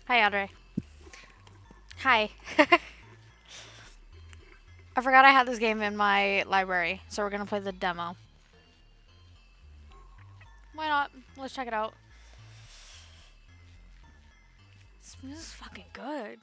Hi, Audrey. Hi. I forgot I had this game in my library, so we're gonna play the demo. Why not? Let's check it out. This music's fucking good.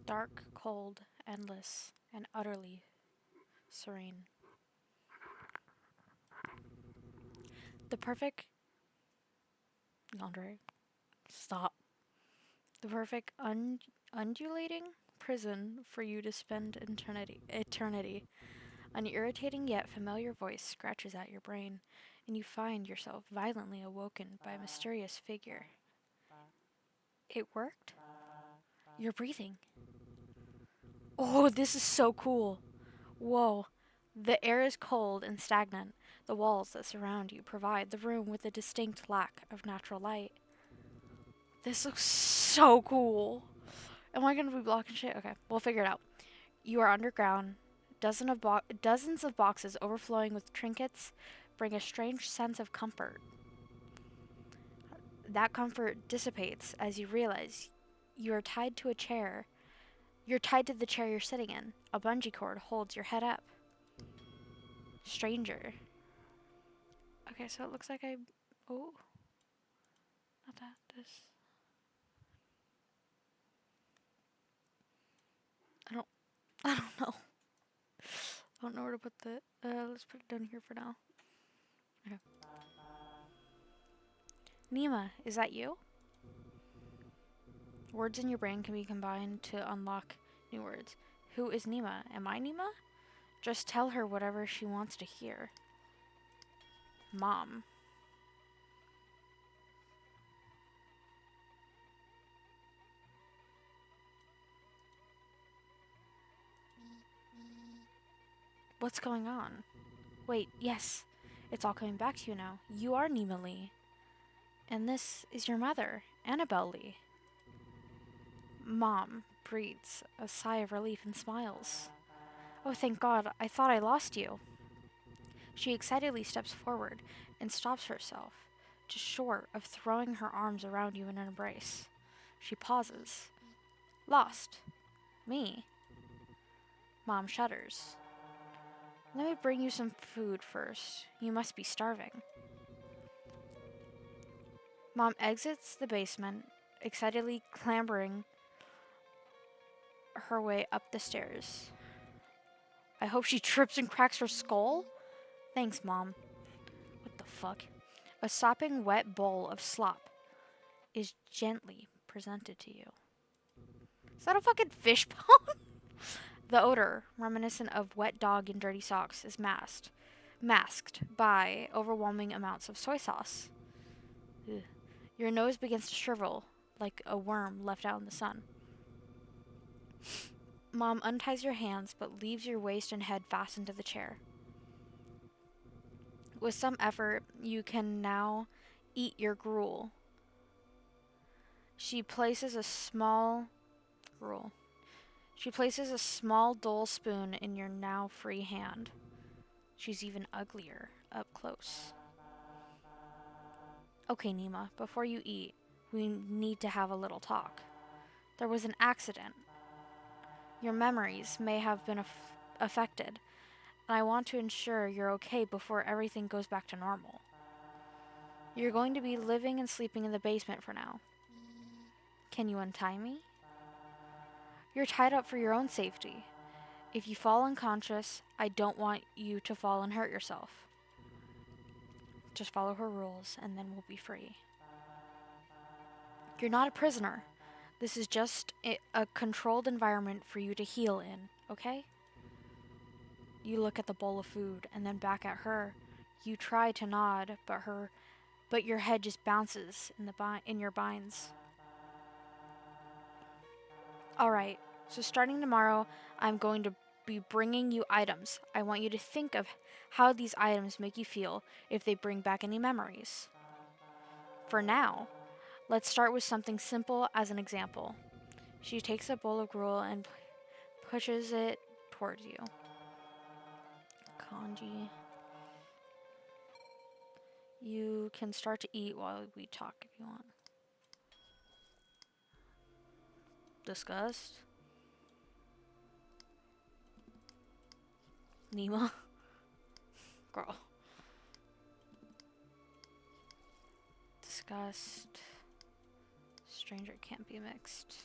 Dark, cold, endless, and utterly serene. The perfect. Andre, stop. The perfect undulating prison for you to spend eternity. An irritating yet familiar voice scratches at your brain, and you find yourself violently awoken by a mysterious figure. It worked? You're breathing. Oh, this is so cool. Whoa. The air is cold and stagnant. The walls that surround you provide the room with a distinct lack of natural light. This looks so cool. Am I gonna be blocking shit? Okay, we'll figure it out. You are underground. Dozens of boxes overflowing with trinkets bring a strange sense of comfort. That comfort dissipates as you realize you are tied to a chair. You're tied to the chair you're sitting in. A bungee cord holds your head up. Stranger. Okay, so it looks like I. Oh, not that. This. I don't. I don't know. I don't know where to put the. Let's put it down here for now. Okay. Nima, is that you? Words in your brain can be combined to unlock new words. Who is Nima? Am I Nima? Just tell her whatever she wants to hear. Mom. What's going on? Wait, yes. It's all coming back to you now. You are Nima Lee. And this is your mother, Annabelle Lee. Mom breathes a sigh of relief and smiles. Oh, thank God, I thought I lost you. She excitedly steps forward and stops herself, just short of throwing her arms around you in an embrace. She pauses. Lost. Me. Mom shudders. Let me bring you some food first. You must be starving. Mom exits the basement, excitedly clambering her way up the stairs. I hope she trips and cracks her skull. Thanks, Mom. What the fuck? A sopping wet bowl of slop is gently presented to you. Is that a fucking fish bone? The odor, reminiscent of wet dog and dirty socks, is masked by overwhelming amounts of soy sauce. Ugh. Your nose begins to shrivel like a worm left out in the sun. Mom unties your hands but leaves your waist and head fastened to the chair. With some effort, you can now eat your gruel. She places a small gruel. She places a small dull spoon in your now free hand. She's even uglier up close. Okay, Nima, before you eat, we need to have a little talk. There was an accident. Your memories may have been affected, and I want to ensure you're okay before everything goes back to normal. You're going to be living and sleeping in the basement for now. Can you untie me? You're tied up for your own safety. If you fall unconscious, I don't want you to fall and hurt yourself. Just follow her rules, and then we'll be free. You're not a prisoner. This is just a controlled environment for you to heal in, okay? You look at the bowl of food and then back at her. You try to nod, but your head just bounces in your binds. All right. So starting tomorrow, I'm going to be bringing you items. I want you to think of how these items make you feel, if they bring back any memories. For now, let's start with something simple as an example. She takes a bowl of gruel and pushes it towards you. Kanji. You can start to eat while we talk if you want. Disgust. Nima. Girl. Disgust. Stranger can't be mixed.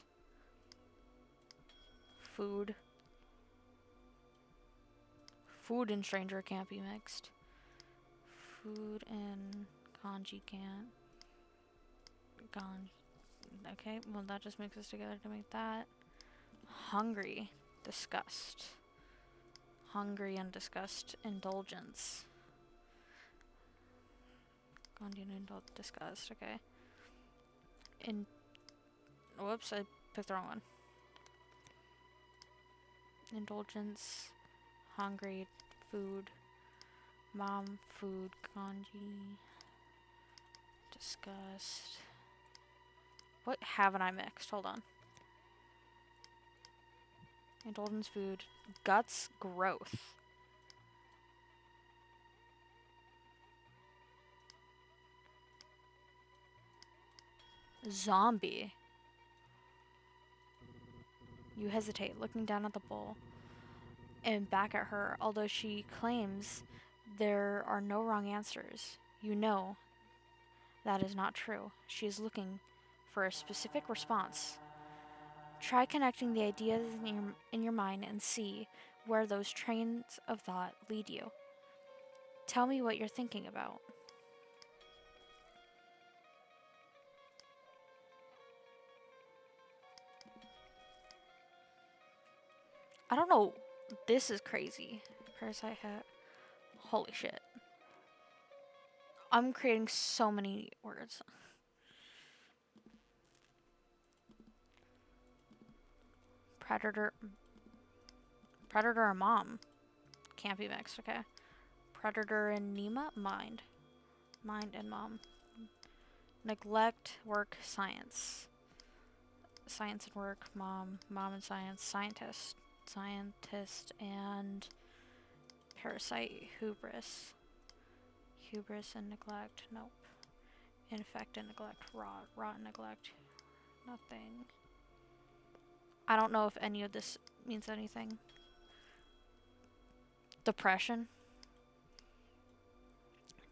Food. Food and stranger can't be mixed. Food and kanji can't. Okay, well that just mixes together to make that. Hungry. Disgust. Hungry and disgust. Indulgence. Kanji and disgust, okay. Whoops, I picked the wrong one. Indulgence. Hungry. Food. Mom. Food. Kanji. Disgust. What haven't I mixed? Hold on. Indulgence, food. Guts, growth. Zombie. You hesitate, looking down at the bowl and back at her, although she claims there are no wrong answers. You know that is not true. She is looking for a specific response. Try connecting the ideas in your mind and see where those trains of thought lead you. Tell me what you're thinking about. I don't know. This is crazy. Parasite hat. Holy shit. I'm creating so many words. Predator. Predator and mom. Can't be mixed, okay. Predator and Nima. Mind. Mind and mom. Neglect, work, science. Science and work, mom. Mom and science. Scientist. Scientist and parasite. Hubris. Hubris and neglect. Nope. Infect and neglect. Rot. Rot and neglect. Nothing. I don't know if any of this means anything. Depression.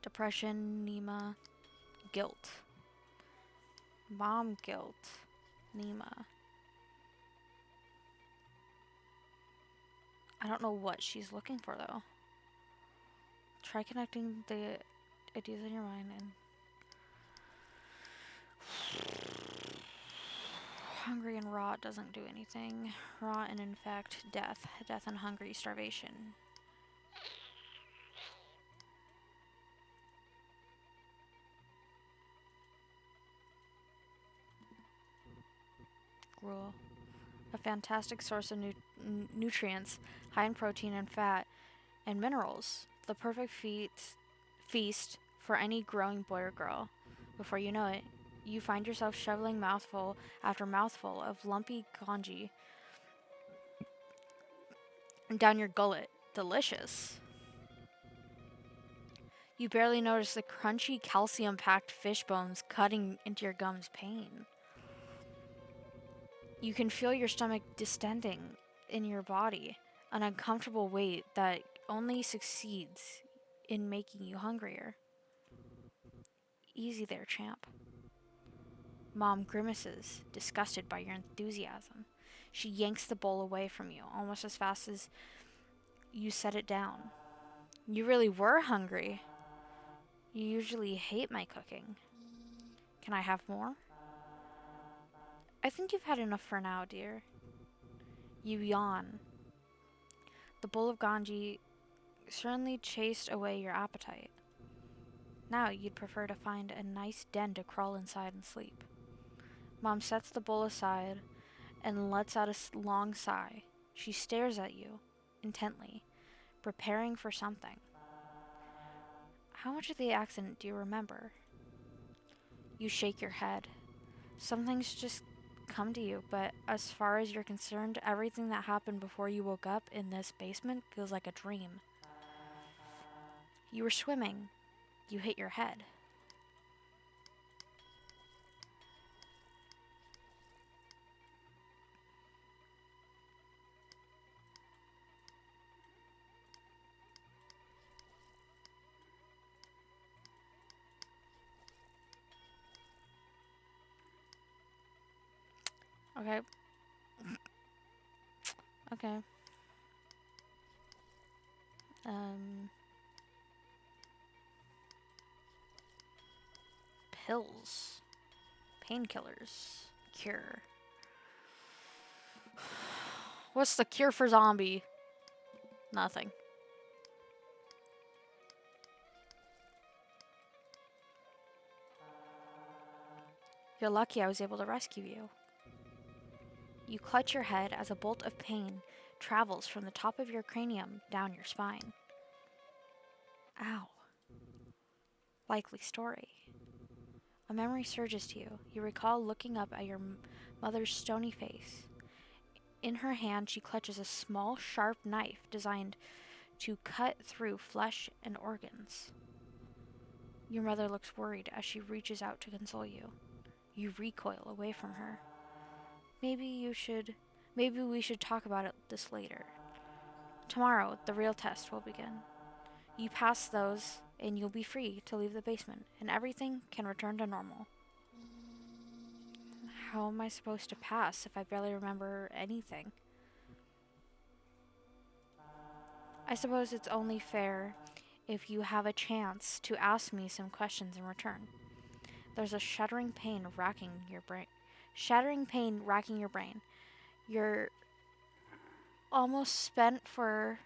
Depression, Nima. Guilt. Mom guilt. Nima. I don't know what she's looking for though. Try connecting the ideas in your mind and hungry and rot doesn't do anything. Rot and infect, death. Death and hungry, starvation. Gruel. A fantastic source of nutrients, high in protein and fat and minerals. The perfect feast for any growing boy or girl. Before you know it, you find yourself shoveling mouthful after mouthful of lumpy kanji down your gullet. Delicious. You barely notice the crunchy, calcium-packed fish bones cutting into your gums. Pain. You can feel your stomach distending in your body, an uncomfortable weight that only succeeds in making you hungrier. Easy there, champ. Mom grimaces, disgusted by your enthusiasm. She yanks the bowl away from you, almost as fast as you set it down. You really were hungry. You usually hate my cooking. Can I have more? I think you've had enough for now, dear. You yawn. The bowl of ganji certainly chased away your appetite. Now you'd prefer to find a nice den to crawl inside and sleep. Mom sets the bowl aside and lets out a long sigh. She stares at you, intently, preparing for something. How much of the accident do you remember? You shake your head. Some things just come to you, but as far as you're concerned, everything that happened before you woke up in this basement feels like a dream. You were swimming. You hit your head. Okay. Okay. Pills. Painkillers. Cure. What's the cure for zombie? Nothing. You're lucky I was able to rescue you. You clutch your head as a bolt of pain travels from the top of your cranium down your spine. Ow. Likely story. A memory surges to you. You recall looking up at your mother's stony face. In her hand, she clutches a small, sharp knife designed to cut through flesh and organs. Your mother looks worried as she reaches out to console you. You recoil away from her. Maybe we should talk about this later. Tomorrow, the real test will begin. You pass those, and you'll be free to leave the basement, and everything can return to normal. How am I supposed to pass if I barely remember anything? I suppose it's only fair if you have a chance to ask me some questions in return. There's a shuddering pain racking your brain. You're almost spent for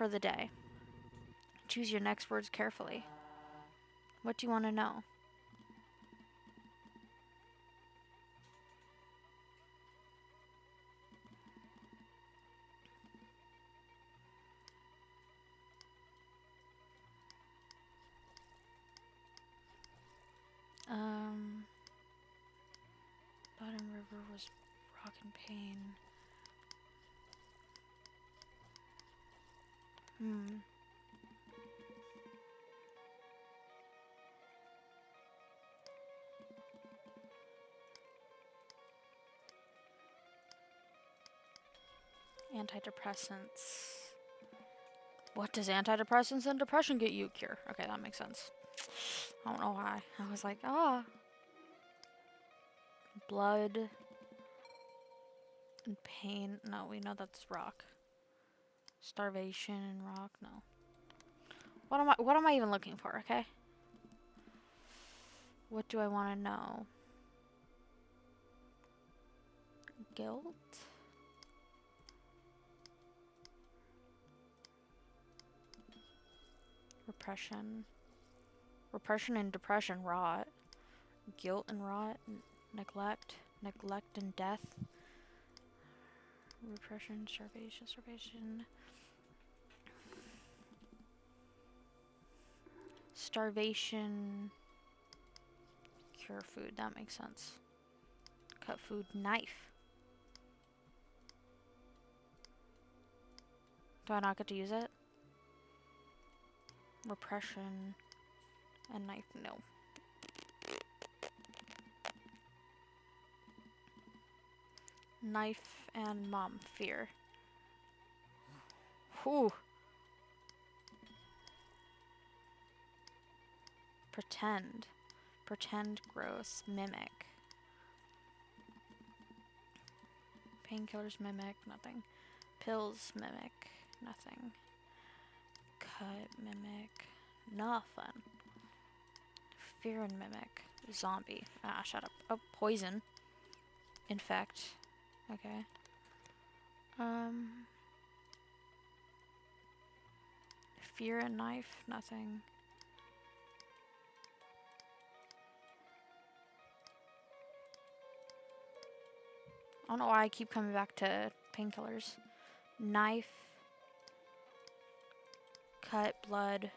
the day. Choose your next words carefully. What do you want to know? Bottom River was rock and pain. Antidepressants. What does antidepressants and depression get you? Cure. Okay, that makes sense. I don't know why. I was like, blood and pain. No, we know that's rock. Starvation and rock. No. What am I even looking for? Okay. What do I want to know? Guilt. Repression. Repression and depression, rot. Guilt and rot. Neglect. Neglect and death. Repression, starvation. Starvation. Cure food, that makes sense. Cut food, knife. Do I not get to use it? Repression and knife, no. Knife and mom, fear. Whew. Pretend. Pretend, gross, mimic. Painkillers, mimic, nothing. Pills, mimic, nothing. Cut, mimic, nothing. Fear and mimic. Zombie. Ah, shut up. Oh, poison. Infect. Okay. Fear and knife, nothing. I don't know why I keep coming back to painkillers. Knife. Cut, blood.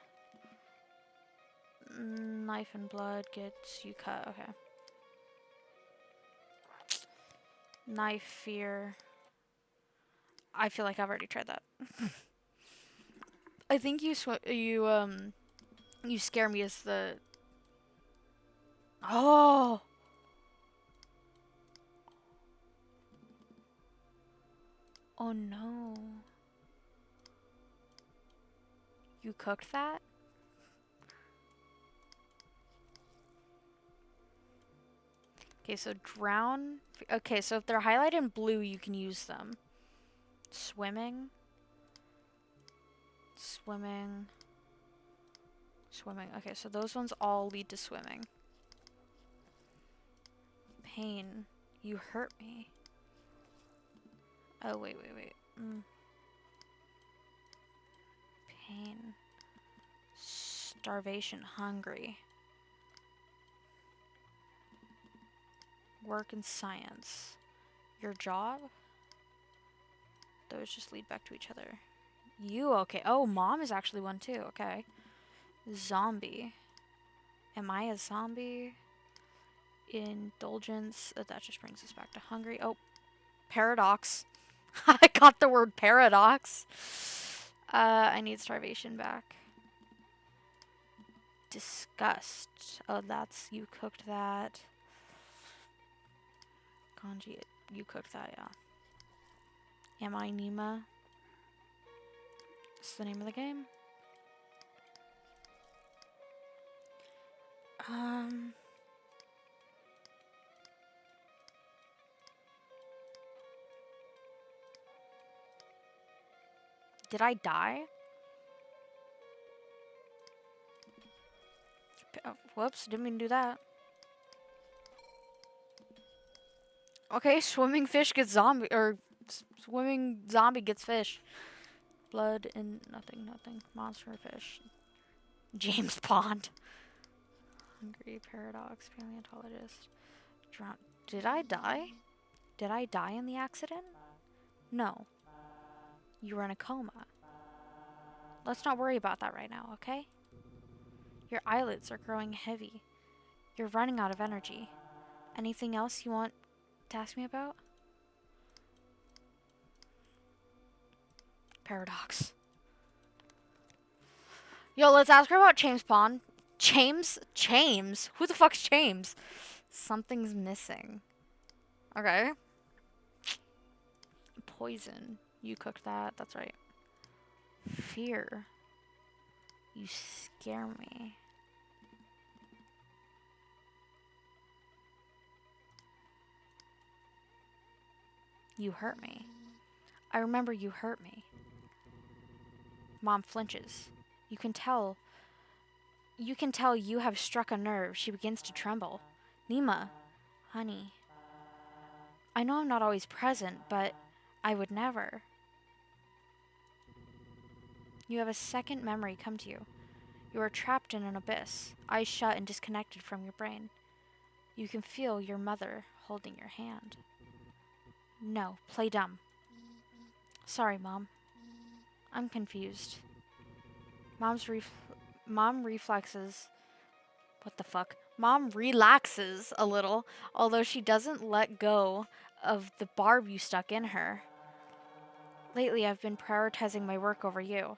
Knife and blood gets you cut. Okay. Knife, fear. I feel like I've already tried that. I think you scare me as the. Oh. Oh no. You cooked that? Okay, so drown. Okay, so if they're highlighted in blue, you can use them. Swimming. Swimming. Swimming. Okay, so those ones all lead to swimming. Pain. You hurt me. Oh, wait. Pain. Starvation. Hungry. Work and science. Your job? Those just lead back to each other. You, okay. Oh, mom is actually one too. Okay. Zombie. Am I a zombie? Indulgence. That just brings us back to hungry. Oh, paradox. I got the word paradox. I need starvation back. Disgust. Oh, that's, you cooked that. Kanji, you cooked that, yeah. Am I Nima? That's the name of the game. Did I die? Oh, whoops, didn't mean to do that. Okay, swimming fish gets zombie, or swimming zombie gets fish. Blood and nothing. Monster fish. James Bond. Hungry, paradox, paleontologist. Drown. Did I die? Did I die in the accident? No. You were in a coma. Let's not worry about that right now, okay? Your eyelids are growing heavy. You're running out of energy. Anything else you want to ask me about? Paradox. Yo, let's ask her about James Bond. James? Who the fuck's James? Something's missing. Okay. Poison. You cooked that. That's right. Fear. You scare me. You hurt me. I remember you hurt me. Mom flinches. You can tell you have struck a nerve. She begins to tremble. Nima, honey. I know I'm not always present, but I would never. You have a second memory come to you. You are trapped in an abyss, eyes shut and disconnected from your brain. You can feel your mother holding your hand. No, play dumb. Sorry, Mom. I'm confused. Mom reflexes. What the fuck? Mom relaxes a little, although she doesn't let go of the barb you stuck in her. Lately, I've been prioritizing my work over you.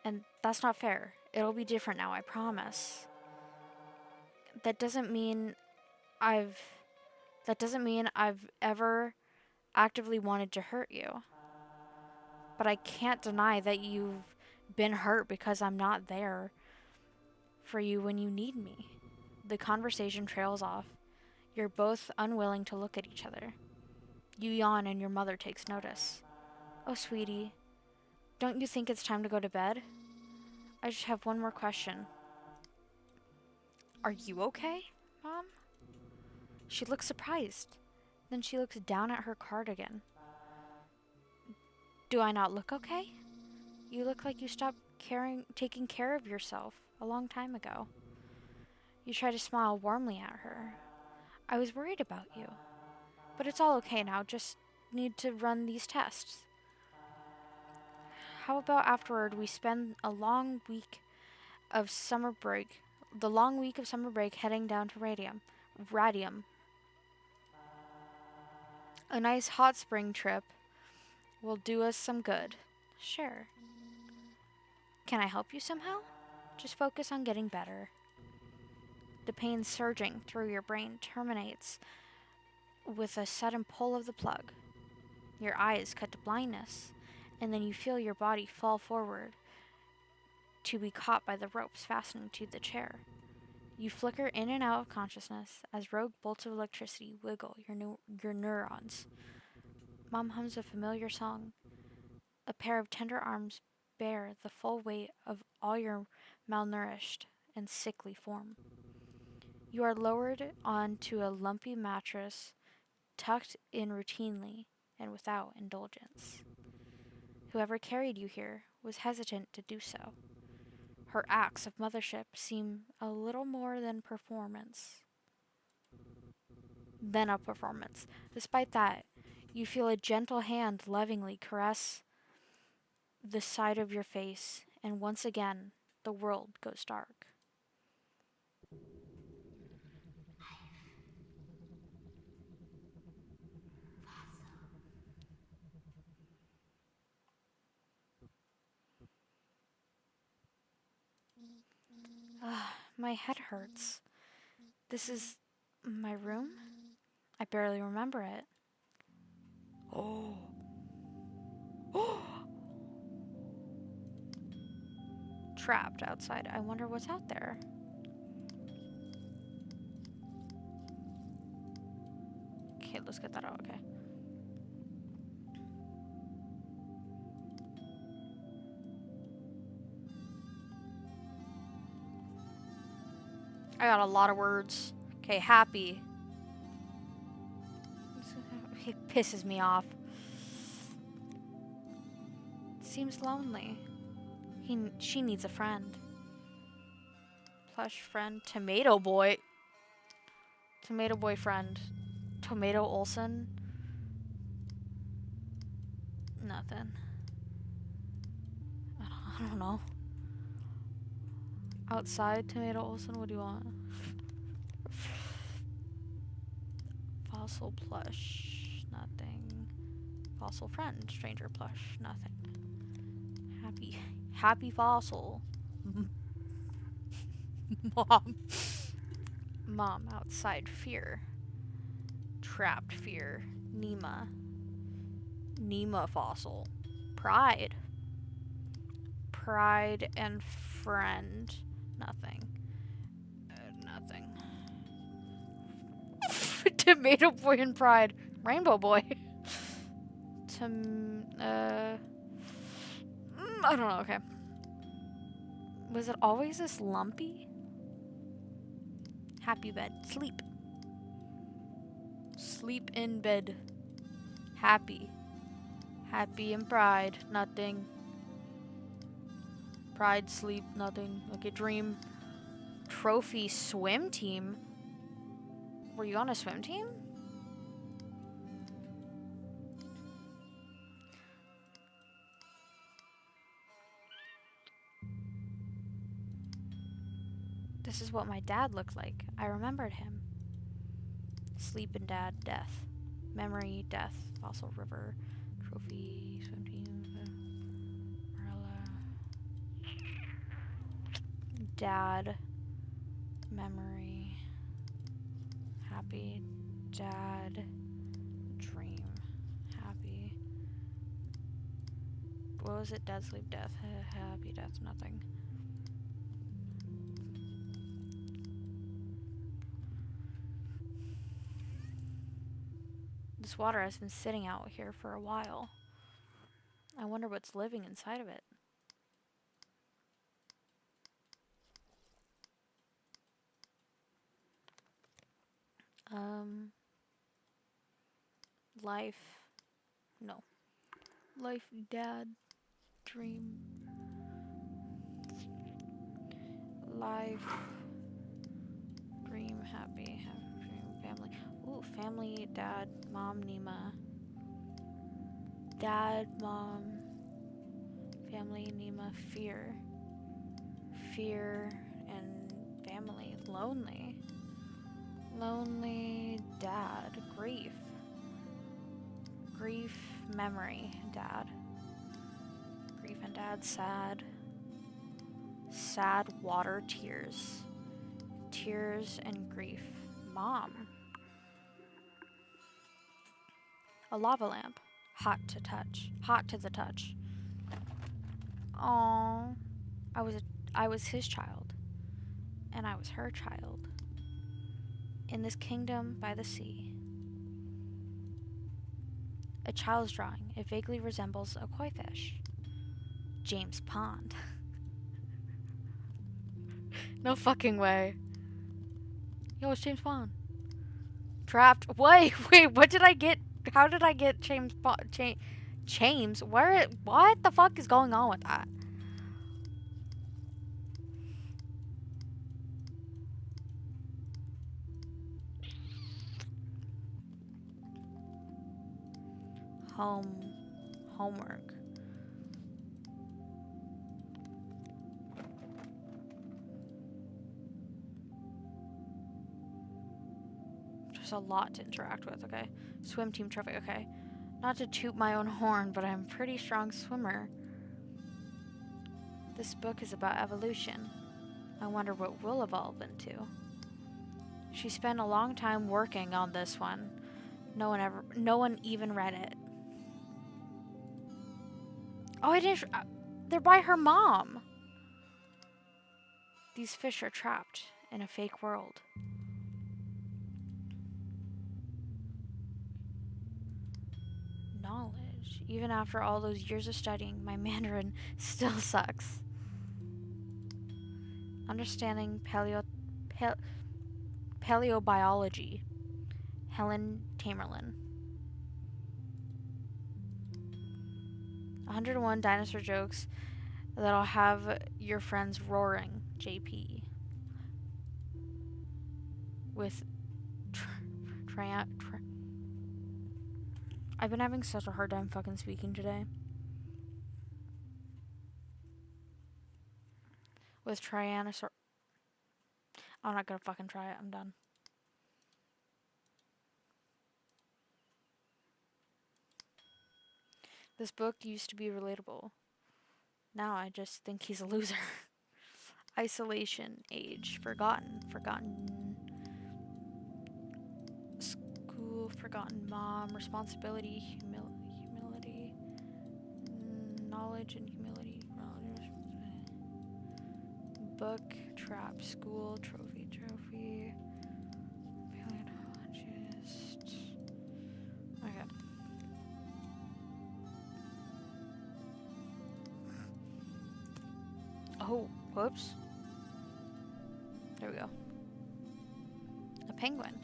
And that's not fair. It'll be different now, I promise. That doesn't mean I've ever actively wanted to hurt you. But I can't deny that you've been hurt because I'm not there for you when you need me. The conversation trails off. You're both unwilling to look at each other. You yawn and your mother takes notice. Oh, sweetie, don't you think it's time to go to bed? I just have one more question. Are you okay, Mom? She looks surprised. Then she looks down at her cardigan. Do I not look okay? You look like you stopped taking care of yourself a long time ago. You try to smile warmly at her. I was worried about you. But it's all okay now, just need to run these tests. How about afterward we spend a long week of summer break, the long week of summer break heading down to Radium. A nice hot spring trip will do us some good. Sure. Can I help you somehow? Just focus on getting better. The pain surging through your brain terminates with a sudden pull of the plug. Your eyes cut to blindness, and then you feel your body fall forward to be caught by the ropes fastening to the chair. You flicker in and out of consciousness as rogue bolts of electricity wiggle your neurons. Mom hums a familiar song. A pair of tender arms bear the full weight of all your malnourished and sickly form. You are lowered onto a lumpy mattress, tucked in routinely and without indulgence. Whoever carried you here was hesitant to do so. Her acts of mothership seem a little more than a performance. Despite that, you feel a gentle hand lovingly caress the side of your face, and once again, the world goes dark. My head hurts. This is my room? I barely remember it. Oh. Trapped outside. I wonder what's out there. Okay, let's get that out, okay. I got a lot of words. Okay, happy. It pisses me off. Seems lonely. She needs a friend. Plush friend. Tomato boy. Tomato boyfriend. Tomato Olsen. Nothing. I don't know. Outside Tomato Olsen, what do you want? Fossil plush. Nothing. Fossil friend. Stranger plush. Nothing. Happy fossil. Mom. Mom, outside fear. Trapped fear. Nima. Nima fossil. Pride. Pride and friend. Nothing. Nothing. Tomato boy and pride. Rainbow boy. I don't know, okay. Was it always this lumpy? Happy bed. Sleep. Sleep in bed. Happy. Happy and pride. Nothing. Pride, sleep, nothing. Okay, dream. Trophy swim team? Were you on a swim team? This is what my dad looked like. I remembered him. Sleep and dad, death. Memory, death, fossil river, trophy, swim team, Marilla. Dad, memory, happy, dad, dream, happy. What was it? Dad, sleep, death, happy, death, nothing. This water has been sitting out here for a while. I wonder what's living inside of it. Life. No. Life, dad, dream. Life, dream, happy, dream, family. Ooh, family, dad, mom, Nima. Dad, mom, family, Nima, fear. Fear and family. Lonely. Lonely, dad, grief. Grief, memory, dad. Grief and dad, sad. Sad, water, tears. Tears and grief. Mom. A lava lamp. Hot to touch. Hot to the touch. Aww. I was his child. And I was her child. In this kingdom by the sea. A child's drawing. It vaguely resembles a koi fish. James Pond. No fucking way. Yo, it's James Bond. Trapped. Wait, what did I get? How did I get James Bond? James? What the fuck is going on with that? Homework. There's a lot to interact with, okay. Swim team trophy, okay. Not to toot my own horn, but I'm a pretty strong swimmer. This book is about evolution. I wonder what we'll evolve into. She spent a long time working on this one. No one even read it. Oh, I didn't. They're by her mom. These fish are trapped in a fake world. Knowledge. Even after all those years of studying, my Mandarin still sucks. Understanding paleobiology. Helen Tamerlan. 101 dinosaur jokes that'll have your friends roaring. JP. With I've been having such a hard time fucking speaking today. With Tyrannosaur. I'm not gonna fucking try it. I'm done. This book used to be relatable. Now I just think he's a loser. Isolation, age, forgotten. School, forgotten mom, responsibility, humility, knowledge and humility. Book, trap, school, trophy. Paleontologist. Okay. Oh, whoops. There we go. A penguin.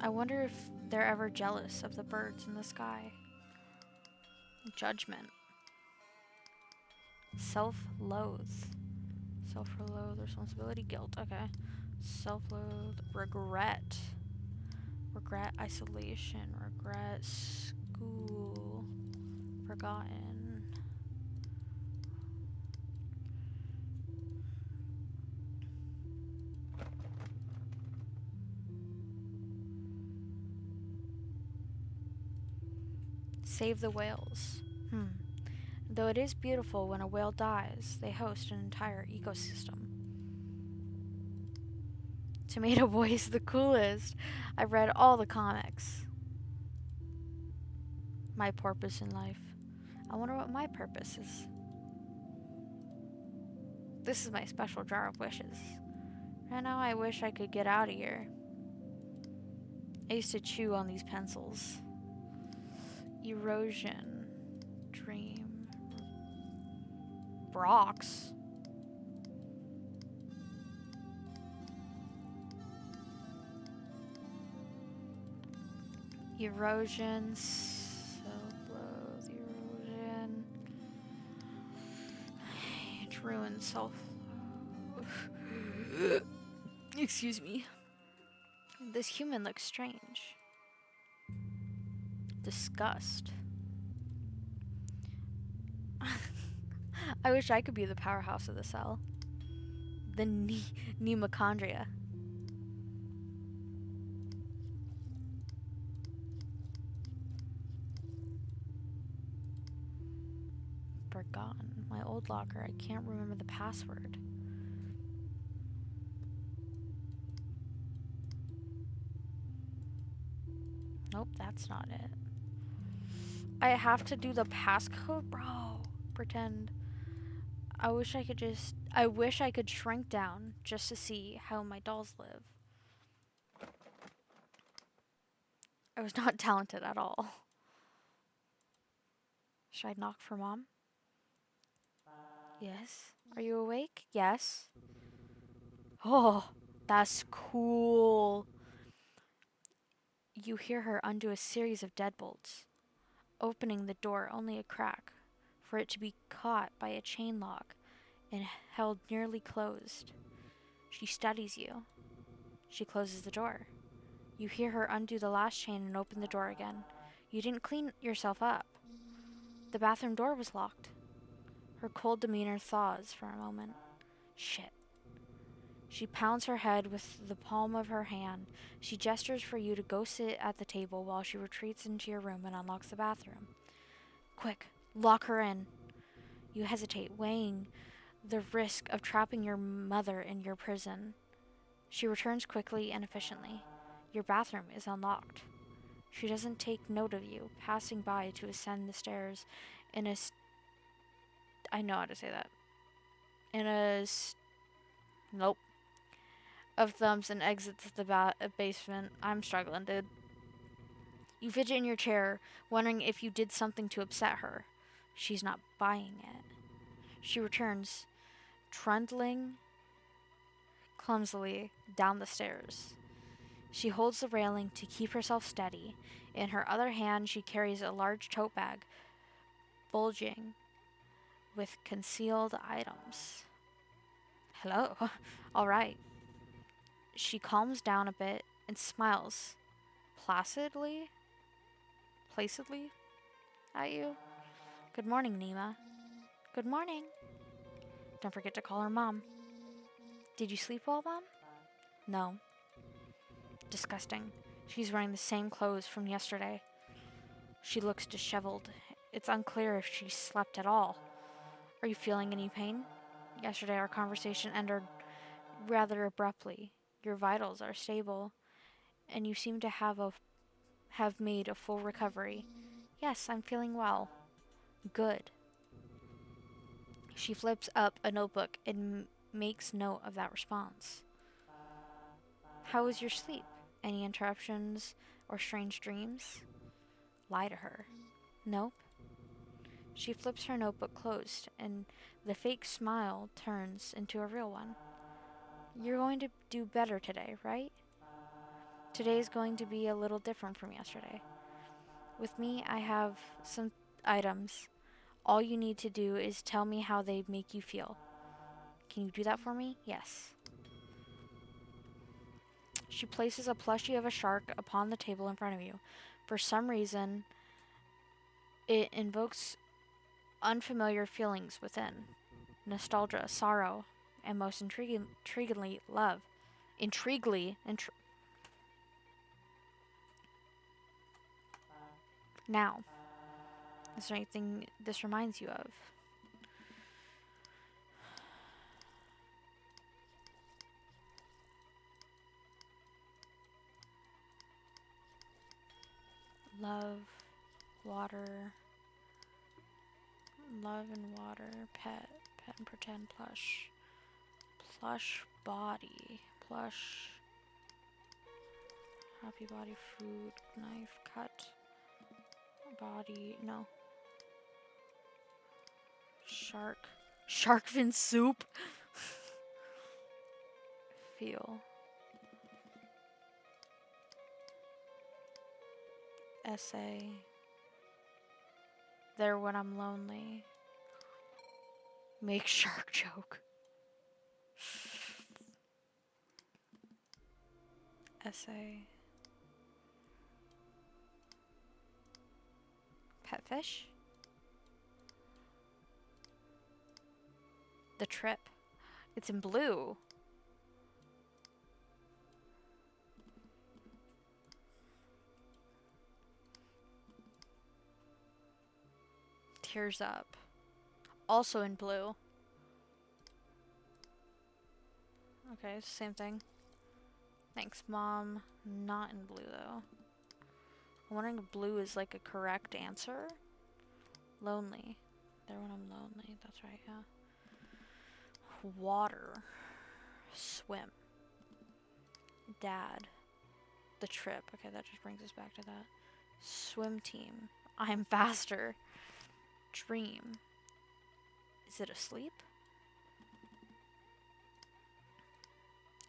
I wonder if they're ever jealous of the birds in the sky. Judgment. Self-loathe. Self-loathe, responsibility, guilt. Okay. Self-loathe, regret. Regret, isolation, regret, school, forgotten. Save the whales. Though it is beautiful when a whale dies, they host an entire ecosystem. Tomato Boy is the coolest. I've read all the comics. My purpose in life. I wonder what my purpose is. This is my special jar of wishes. Right now I wish I could get out of here. I used to chew on these pencils. Erosion. Dream. Rocks. Erosion. Self-loathe. Erosion. It's ruined self-love. Excuse me. This human looks strange. Disgust. I wish I could be the powerhouse of the cell. The Nemachondria. Forgotten. My old locker. I can't remember the password. Nope, that's not it. I have to do the passcode? Bro, pretend. I wish I could shrink down just to see how my dolls live. I was not talented at all. Should I knock for mom? Yes. Are you awake? Yes. Oh, that's cool. You hear her undo a series of deadbolts, opening the door only a crack, for it to be caught by a chain lock and held nearly closed. She studies you. She closes the door. You hear her undo the last chain and open the door again. You didn't clean yourself up. The bathroom door was locked. Her cold demeanor thaws for a moment. Shit. She pounds her head with the palm of her hand. She gestures for you to go sit at the table while she retreats into your room and unlocks the bathroom. Quick, lock her in. You hesitate, weighing the risk of trapping your mother in your prison. She returns quickly and efficiently. Your bathroom is unlocked. She doesn't take note of you, passing by to ascend the stairs in a... I know how to say that. In a... Nope. Of thumbs and exits the basement. I'm struggling, dude. You fidget in your chair, wondering if you did something to upset her. She's not buying it. She returns, trundling clumsily down the stairs. She holds the railing to keep herself steady. In her other hand, she carries a large tote bag, bulging with concealed items. Hello. All right. She calms down a bit and smiles placidly at you. Good morning, Nima. Good morning. Don't forget to call her mom. Did you sleep well, Mom? No. Disgusting. She's wearing the same clothes from yesterday. She looks disheveled. It's unclear if she slept at all. Are you feeling any pain? Yesterday our conversation ended rather abruptly. Your vitals are stable, and you seem to have made a full recovery. Yes, I'm feeling well. Good. She flips up a notebook and makes note of that response. How was your sleep? Any interruptions or strange dreams? Lie to her. Nope. She flips her notebook closed, and the fake smile turns into a real one. You're going to do better today, right? Today's going to be a little different from yesterday. With me, I have some items. All you need to do is tell me how they make you feel. Can you do that for me? Yes. She places a plushie of a shark upon the table in front of you. For some reason, it invokes unfamiliar feelings within. Nostalgia, sorrow, and most intriguingly, love. Now, is there anything this reminds you of? Love, water, love and water, pet and pretend plush body, plush, happy body, food, knife, cut, body, no, shark fin soup, feel, essay, there when I'm lonely, make shark joke, Essay. Pet fish? The trip. It's in blue. Tears up. Also in blue. Okay, same thing. Thanks, Mom. Not in blue, though. I'm wondering if blue is like a correct answer. Lonely. There when I'm lonely. That's right, yeah. Water. Swim. Dad. The trip. Okay, that just brings us back to that. Swim team. I'm faster. Dream. Is it asleep?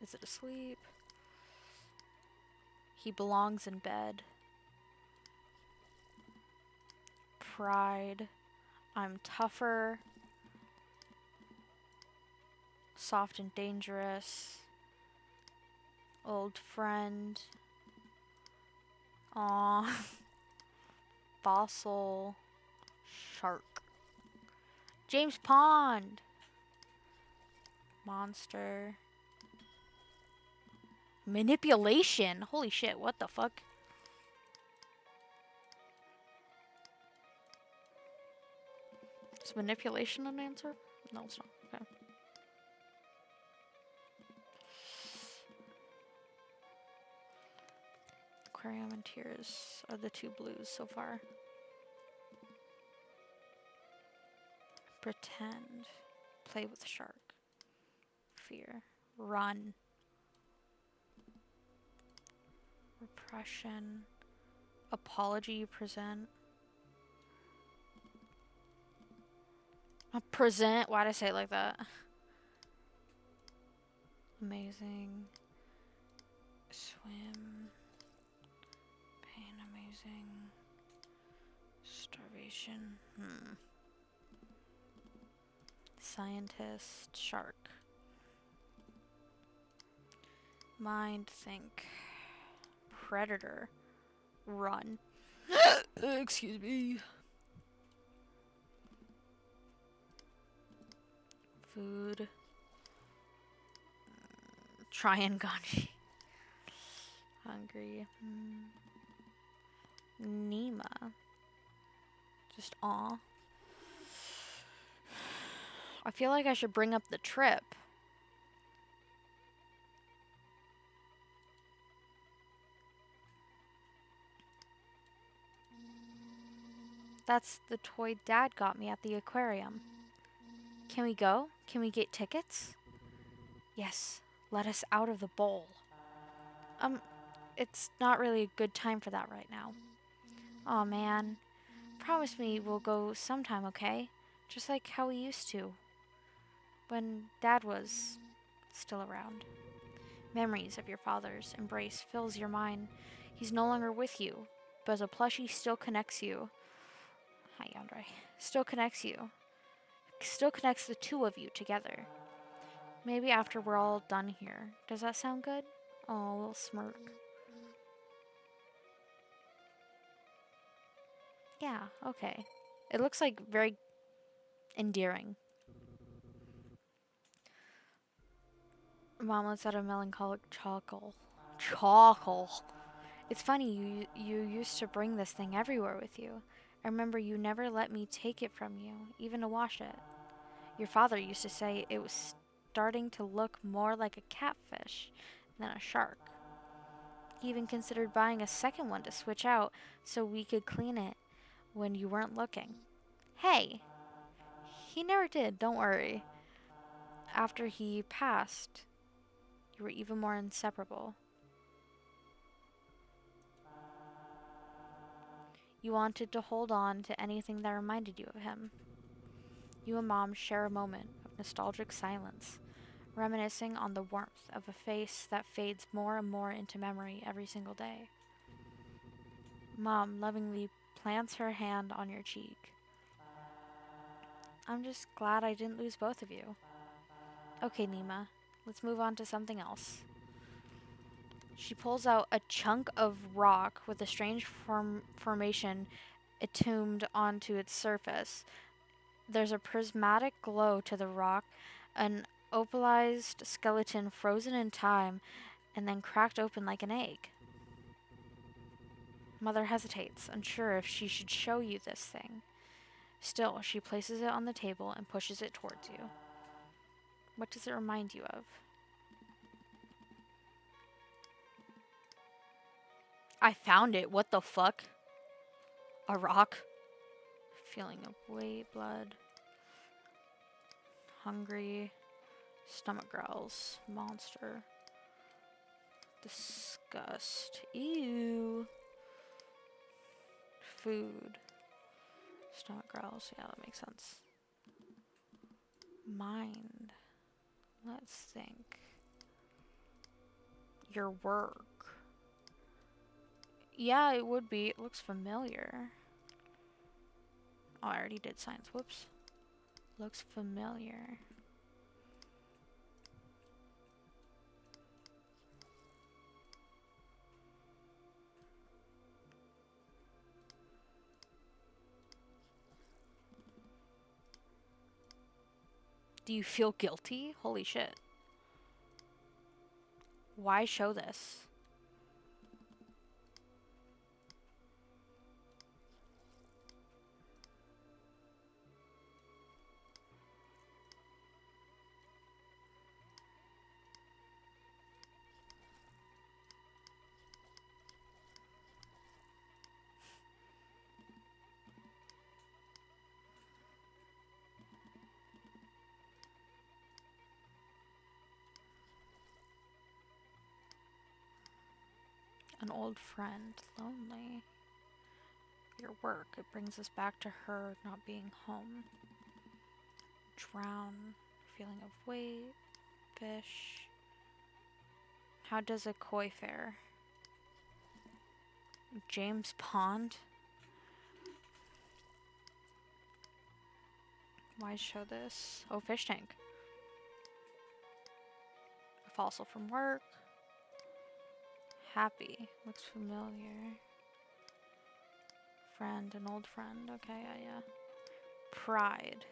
Is it asleep? He belongs in bed. Pride. I'm tougher. Soft and dangerous. Old friend. Aw. Fossil. Shark. James Pond. Monster. Manipulation. Holy shit, what the fuck? Is manipulation an answer? No, it's not. Okay. Aquarium and tears are the two blues so far. Pretend. Play with shark. Fear. Run. Repression. Apology you present. Present? Why'd I say it like that? Amazing. Swim. Pain, amazing. Starvation. Scientist. Shark. Mind, think. Predator. Run. Excuse me. Food. Try and Gandhi. Hungry. Nima. Just aw. I feel like I should bring up the trip. That's the toy Dad got me at the aquarium. Can we go? Can we get tickets? Yes, let us out of the bowl. It's not really a good time for that right now. Aw, man. Promise me we'll go sometime, okay? Just like how we used to. When Dad was still around. Memories of your father's embrace fills your mind. He's no longer with you, but a plushie still connects you. Hi, Andre. Still connects you. Still connects the two of you together. Maybe after we're all done here. Does that sound good? Oh, a little smirk. Yeah, okay. It looks like very endearing. Mom lets out a melancholic chuckle. Chuckle. It's funny, you used to bring this thing everywhere with you. I remember you never let me take it from you, even to wash it. Your father used to say it was starting to look more like a catfish than a shark. He even considered buying a second one to switch out so we could clean it when you weren't looking. Hey! He never did, don't worry. After he passed, you were even more inseparable. You wanted to hold on to anything that reminded you of him. You and Mom share a moment of nostalgic silence, reminiscing on the warmth of a face that fades more and more into memory every single day. Mom lovingly plants her hand on your cheek. I'm just glad I didn't lose both of you. Okay, Nima, let's move on to something else. She pulls out a chunk of rock with a strange formation entombed onto its surface. There's a prismatic glow to the rock, an opalized skeleton frozen in time and then cracked open like an egg. Mother hesitates, unsure if she should show you this thing. Still, she places it on the table and pushes it towards you. What does it remind you of? I found it. What the fuck? A rock? Feeling of weight, blood. Hungry. Stomach growls. Monster. Disgust. Ew. Food. Stomach growls. Yeah, that makes sense. Mind. Let's think. Your work. Yeah, it would be. It looks familiar. Oh, I already did science. Whoops. Looks familiar. Do you feel guilty? Holy shit. Why show this? An old friend. Lonely. Your work. It brings us back to her not being home. Drown. Feeling of weight. Fish. How does a koi fare? James Pond. Why show this? Oh, fish tank. A fossil from work. Happy. Looks familiar. Friend, an old friend. Okay, yeah. Pride.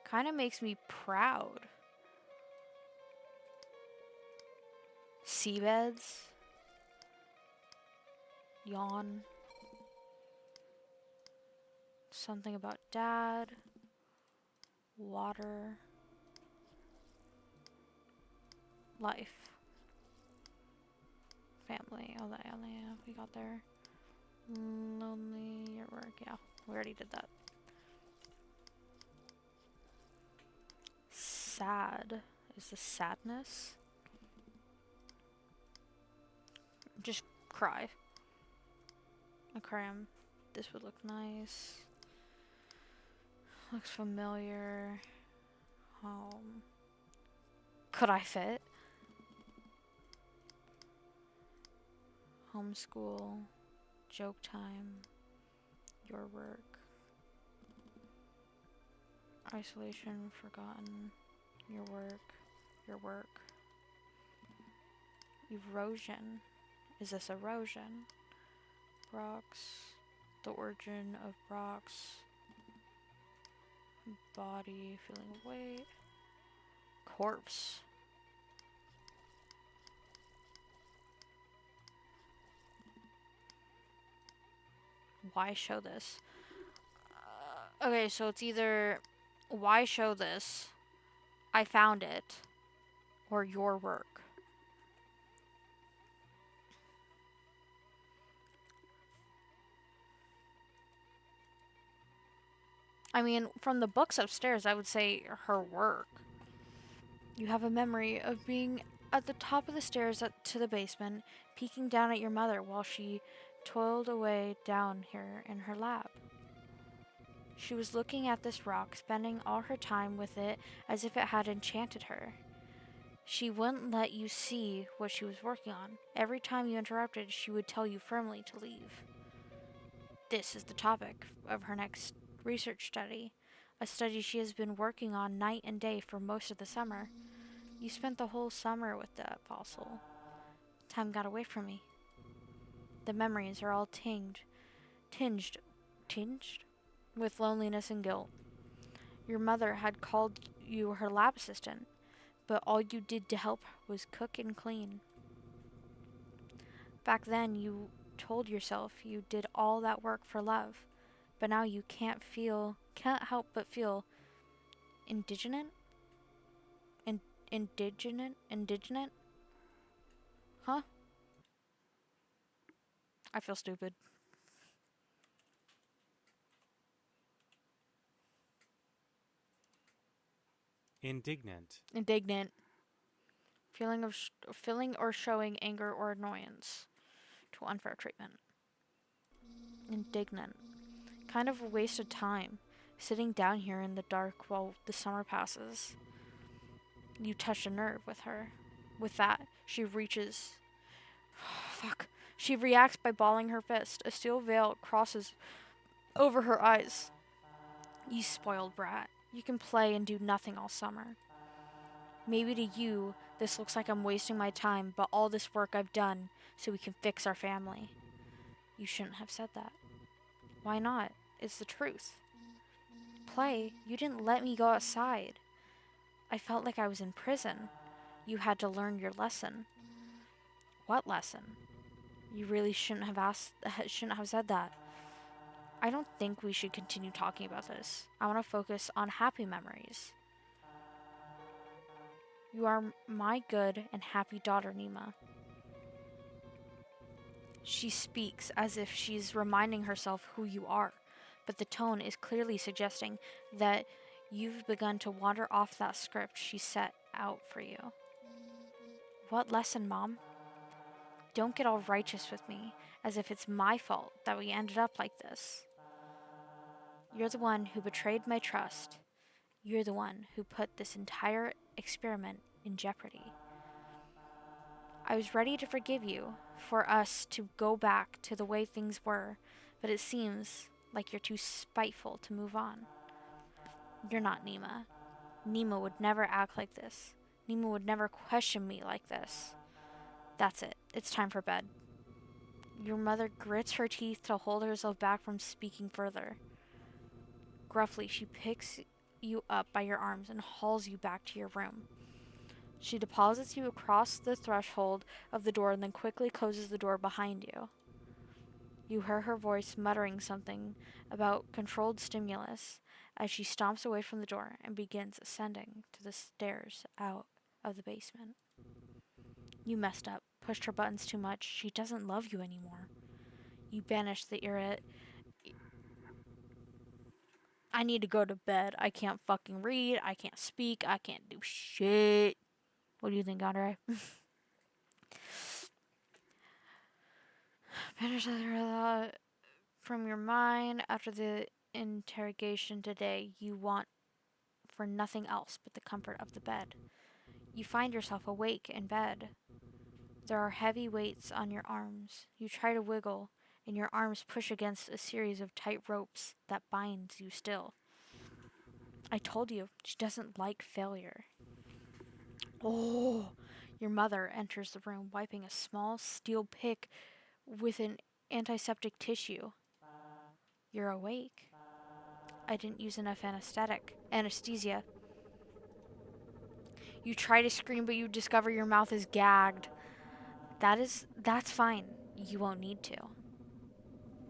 Kind of makes me proud. Seabeds. Yawn. Something about dad. Water. Life. Family. Oh, yeah, we got there. Lonely, your work. Yeah, we already did that. Sad. Is this sadness? Just cry. Aquarium. This would look nice. Looks familiar. Home. Could I fit? Homeschool. Joke time. Your work. Isolation. Forgotten. Your work. Your work. Erosion. Is this erosion? Rocks. The origin of rocks. Body. Feeling of weight. Corpse. Why show this? Okay, so it's either why show this, I found it, or your work. I mean, from the books upstairs, I would say her work. You have a memory of being at the top of the stairs to the basement, peeking down at your mother while she toiled away down here in her lab. She was looking at this rock, spending all her time with it as if it had enchanted her. She wouldn't let you see what she was working on. Every time you interrupted, she would tell you firmly to leave. This is the topic of her next research study, a study she has been working on night and day for most of the summer. You spent the whole summer with that fossil. Time got away from me. The memories are all tinged, tinged with loneliness and guilt. Your mother had called you her lab assistant, but all you did to help was cook and clean. Back then, you told yourself you did all that work for love, but now you can't help but feel indignant? Indignant? Huh? I feel stupid. Indignant. Indignant. Feeling or showing anger or annoyance to unfair treatment. Indignant. Kind of a waste of time, sitting down here in the dark while the summer passes. You touch a nerve with her. With that, she reaches. Fuck. She reacts by balling her fist. A steel veil crosses over her eyes. You spoiled brat. You can play and do nothing all summer. Maybe to you, this looks like I'm wasting my time, but all this work I've done so we can fix our family. You shouldn't have said that. Why not? It's the truth. Play, you didn't let me go outside. I felt like I was in prison. You had to learn your lesson. What lesson? You really shouldn't have said that. I don't think we should continue talking about this. I want to focus on happy memories. You are my good and happy daughter, Nima. She speaks as if she's reminding herself who you are, but the tone is clearly suggesting that you've begun to wander off that script she set out for you. What lesson, Mom? Don't get all righteous with me, as if it's my fault that we ended up like this. You're the one who betrayed my trust. You're the one who put this entire experiment in jeopardy. I was ready to forgive you, for us to go back to the way things were, but it seems like you're too spiteful to move on. You're not Nima. Nima would never act like this. Nima would never question me like this. That's it. It's time for bed. Your mother grits her teeth to hold herself back from speaking further. Gruffly, she picks you up by your arms and hauls you back to your room. She deposits you across the threshold of the door and then quickly closes the door behind you. You hear her voice muttering something about controlled stimulus as she stomps away from the door and begins ascending to the stairs out of the basement. You messed up, pushed her buttons too much. She doesn't love you anymore. You banish the irrit. I need to go to bed. I can't fucking read. I can't speak. I can't do shit. What do you think, Andre? Banish the thought from your mind after the interrogation today. You want for nothing else but the comfort of the bed. You find yourself awake in bed. There are heavy weights on your arms. You try to wiggle, and your arms push against a series of tight ropes that binds you still. I told you, she doesn't like failure. Oh! Your mother enters the room, wiping a small steel pick with an antiseptic tissue. You're awake. I didn't use enough anesthesia. You try to scream, but you discover your mouth is gagged. That's fine. You won't need to.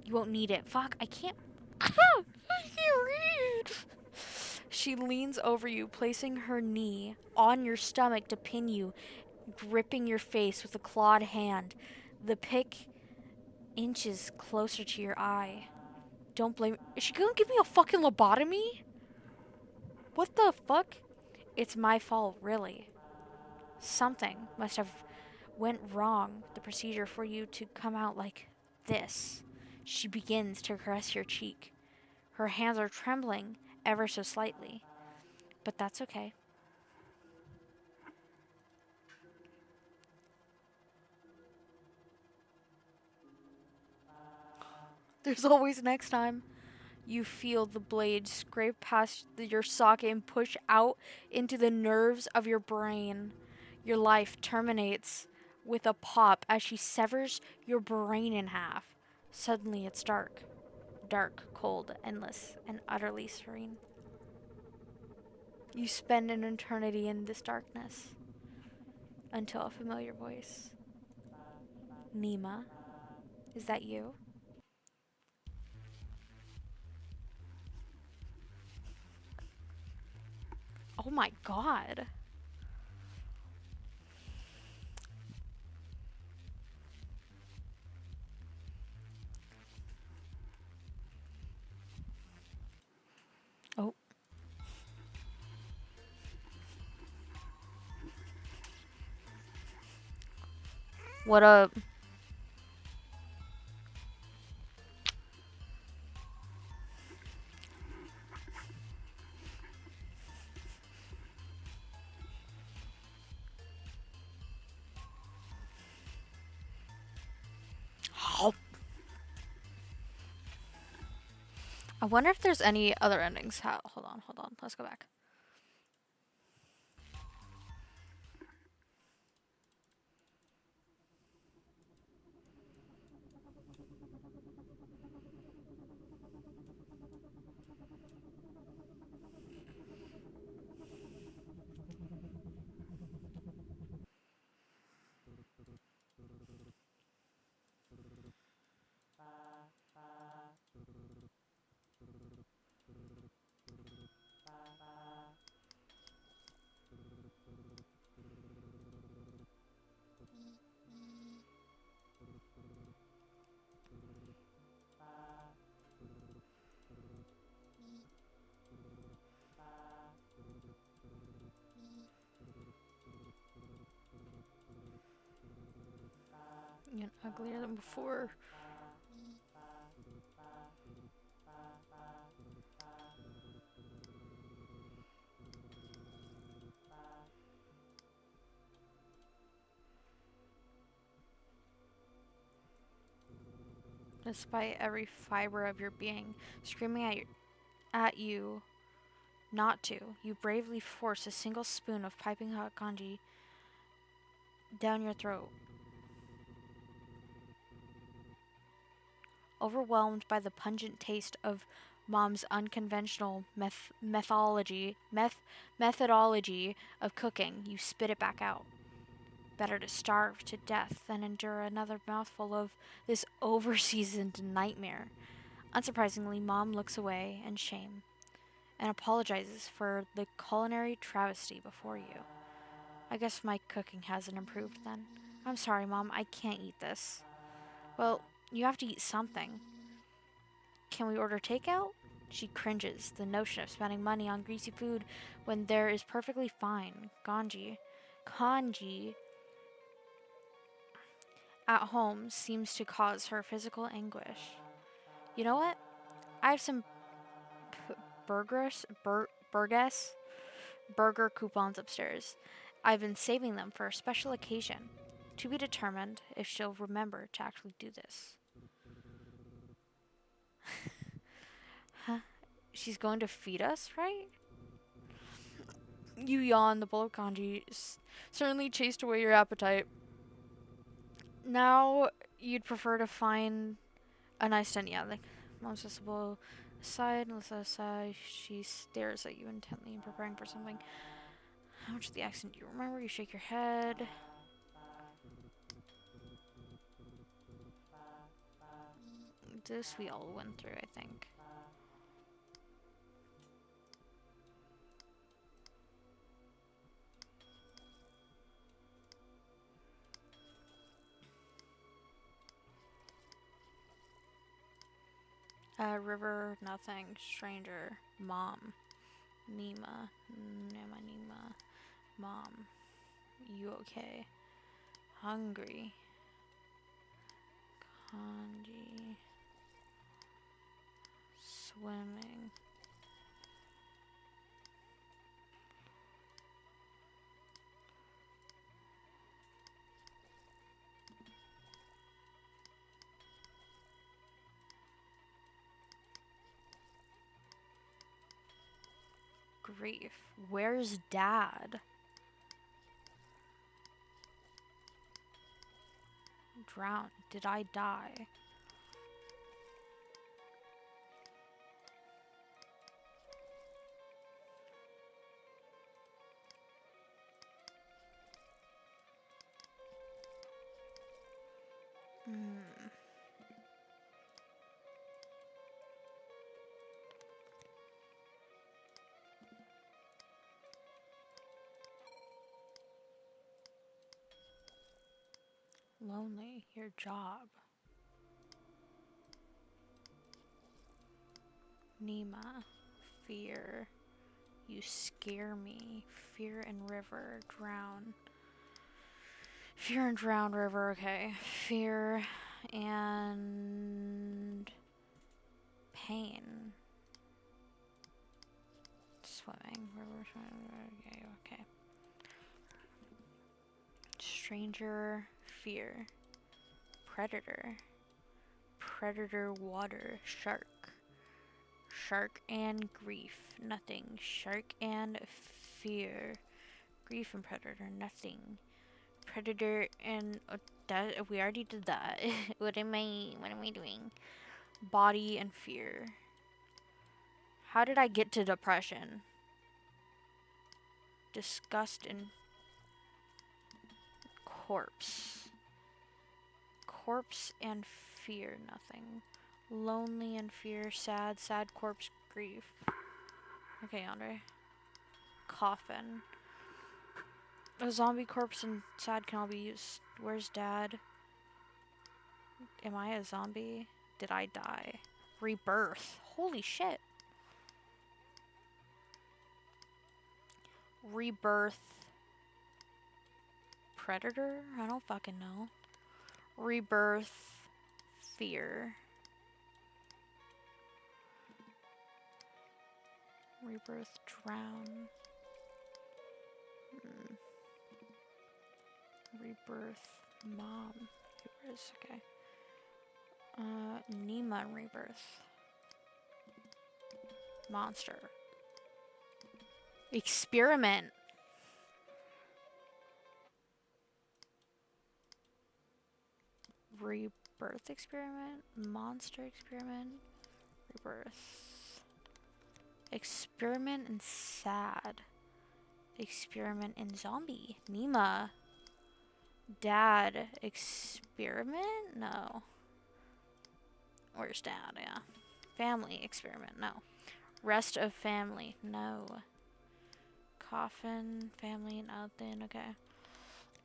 You won't need it. Fuck, I can't. I can't read. She leans over you, placing her knee on your stomach to pin you, gripping your face with a clawed hand. The pick inches closer to your eye. Don't blame. Is she gonna give me a fucking lobotomy? What the fuck? It's my fault, really. Something must have went wrong with the procedure for you to come out like this. She begins to caress your cheek. Her hands are trembling ever so slightly, but that's okay. There's always next time. You feel the blade scrape past your socket and push out into the nerves of your brain. Your life terminates with a pop as she severs your brain in half. Suddenly it's dark. Dark, cold, endless, and utterly serene. You spend an eternity in this darkness until a familiar voice. Nima, is that you? Oh my god. Oh, what up? Oh. I wonder if there's any other endings. Hold on, hold on. Let's go back. Even uglier than before. Despite every fiber of your being screaming at you not to, you bravely force a single spoon of piping hot kanji down your throat. Overwhelmed by the pungent taste of mom's unconventional methodology of cooking, you spit it back out. Better to starve to death than endure another mouthful of this overseasoned nightmare. Unsurprisingly, Mom looks away in shame and apologizes for the culinary travesty before you. I guess my cooking hasn't improved then. I'm sorry, Mom, I can't eat this. Well, you have to eat something. Can we order takeout? She cringes, the notion of spending money on greasy food when there is perfectly fine kanji at home seems to cause her physical anguish. You know what? I have some burgers, burger coupons upstairs. I've been saving them for a special occasion. To be determined if she'll remember to actually do this. Huh? She's going to feed us, right? You yawn, the bowl of kanji certainly chased away your appetite. Now you'd prefer to find a nice tent, yeah, like mom's accessible aside, Alyssa aside, she stares at you intently, preparing for something. How much of the accent do you remember? You shake your head. This we all went through, I think. River, nothing, stranger, mom, Nima, Nima, mom, you okay? Hungry, kanji, swimming. Grief. Where's dad? drown. Did I die? Lonely. Your job. Nima. Fear. You scare me. Fear and river. Drown. Fear and drown river. Okay. Fear and pain. Swimming. River. Okay. Okay. Stranger. Fear. Predator. Predator water. Shark. Shark and grief. Nothing. Shark and fear. Grief and predator. Nothing. Predator and that we already did that. What am I doing? Body and fear. How did I get to depression? Disgust and corpse. Corpse and fear. Nothing. Lonely and fear. Sad. Sad corpse. Grief. Okay, Andre. Coffin. A zombie corpse and sad can all be used. Where's Dad? Am I a zombie? Did I die? Rebirth. Holy shit. Rebirth. Predator? I don't fucking know. Rebirth. Fear. Rebirth. Drown. Rebirth. Mom. Rebirth. Okay. Nima rebirth. Monster. Experiment. Rebirth experiment. Monster experiment. Rebirth. Experiment and sad. Experiment and zombie. Nima. Dad. Experiment? No. Where's Dad? Yeah. Family experiment. No. Rest of family. No. Coffin. Family. Nothing. Okay.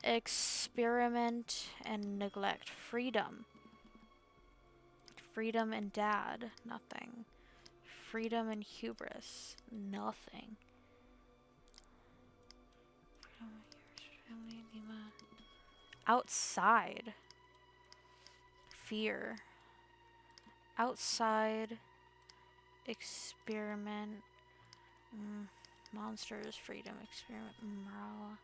Experiment and neglect. Freedom. Freedom and Dad. Nothing. Freedom and hubris. Nothing. Family. Nima. Outside. Fear. Outside. Experiment. Monsters. Freedom. Experiment. Morale.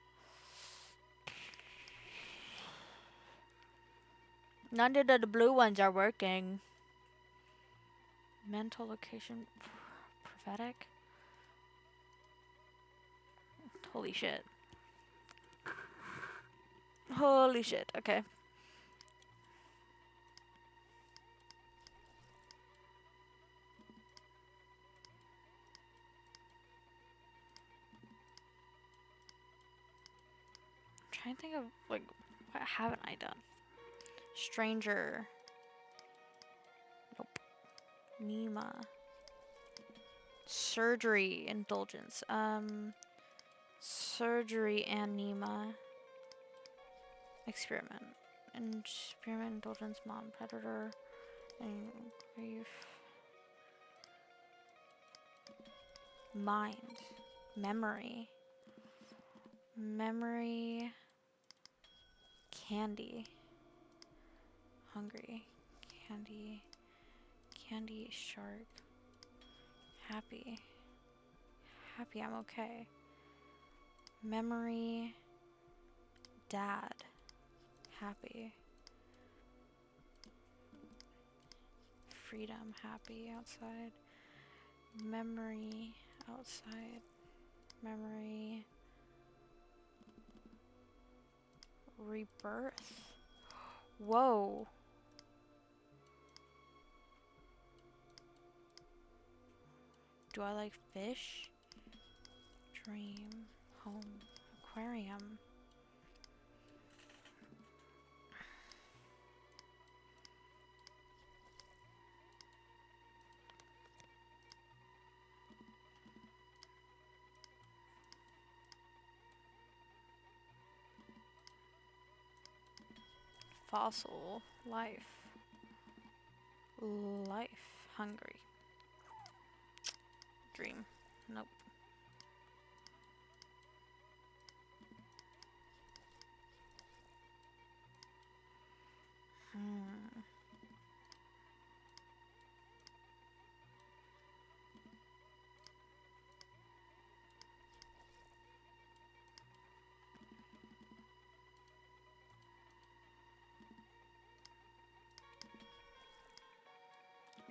None of the blue ones are working. Mental location. Prophetic. Holy shit. Holy shit. Okay. I'm trying to think of, like, what haven't I done? Stranger. Nope. Nima. Surgery. Indulgence. Surgery and Nima. Experiment. Experiment, indulgence, mom, predator, and grief. Mind. Memory. Memory. Candy. Hungry. Candy. Candy, shark. Happy. Happy, I'm okay. Memory. Dad. Happy. Freedom, happy, outside. Memory, outside. Memory. Rebirth. Whoa. Do I like fish? Dream. Home. Aquarium. Fossil. Life. Life. Hungry. Dream. Nope. Hmm.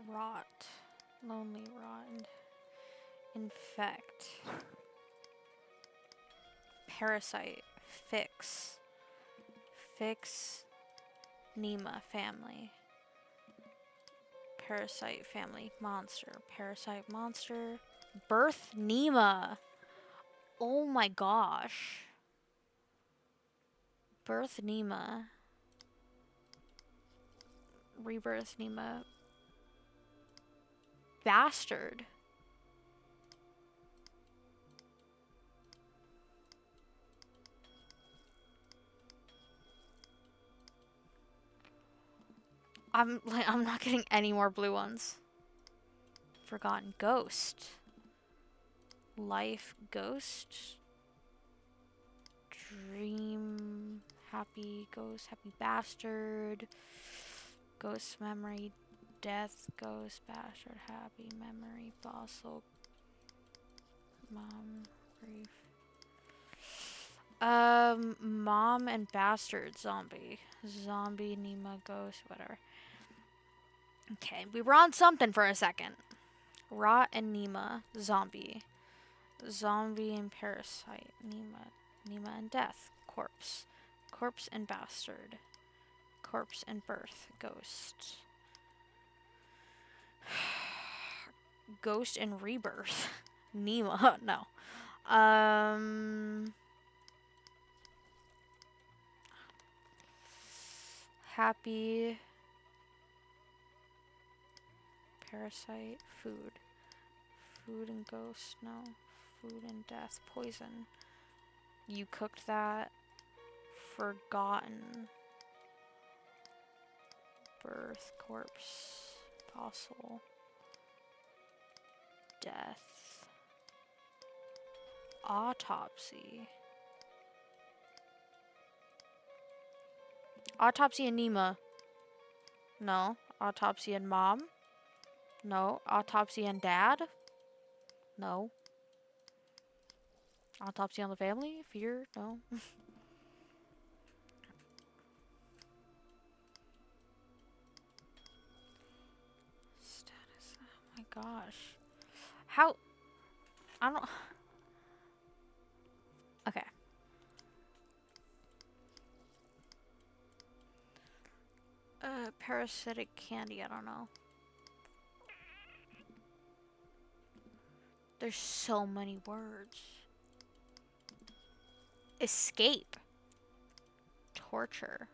Rot. Lonely. Rot. Infect. Parasite. Fix. Fix. Nima. Family. Parasite. Family. Monster. Parasite. Monster. Birth. Nima. Oh my gosh. Birth Nima. Rebirth Nima. Bastard. I'm not getting any more blue ones. Forgotten Ghost. Life Ghost. Dream. Happy Ghost. Happy Bastard. Ghost Memory. Death. Ghost Bastard. Happy Memory. Fossil. Mom. Grief. Mom and Bastard Zombie. Zombie, Nima, Ghost, whatever. Okay, we were on something for a second. Rot and Nima, Zombie. Zombie and Parasite, Nima. Nima and Death, Corpse. Corpse and Bastard. Corpse and Birth, Ghost. Ghost and Rebirth. Nima, no. Happy. Parasite, food. Food and ghost, no. Food and death, poison. You cooked that. Forgotten. Birth, corpse, fossil. Death. Autopsy. Autopsy and Nima. No. Autopsy and mom. No. Autopsy and dad. No. Autopsy on the family? Fear? No. Status. Oh my gosh. How? I don't. Okay. Parasitic candy. I don't know. There's so many words. Escape. Torture.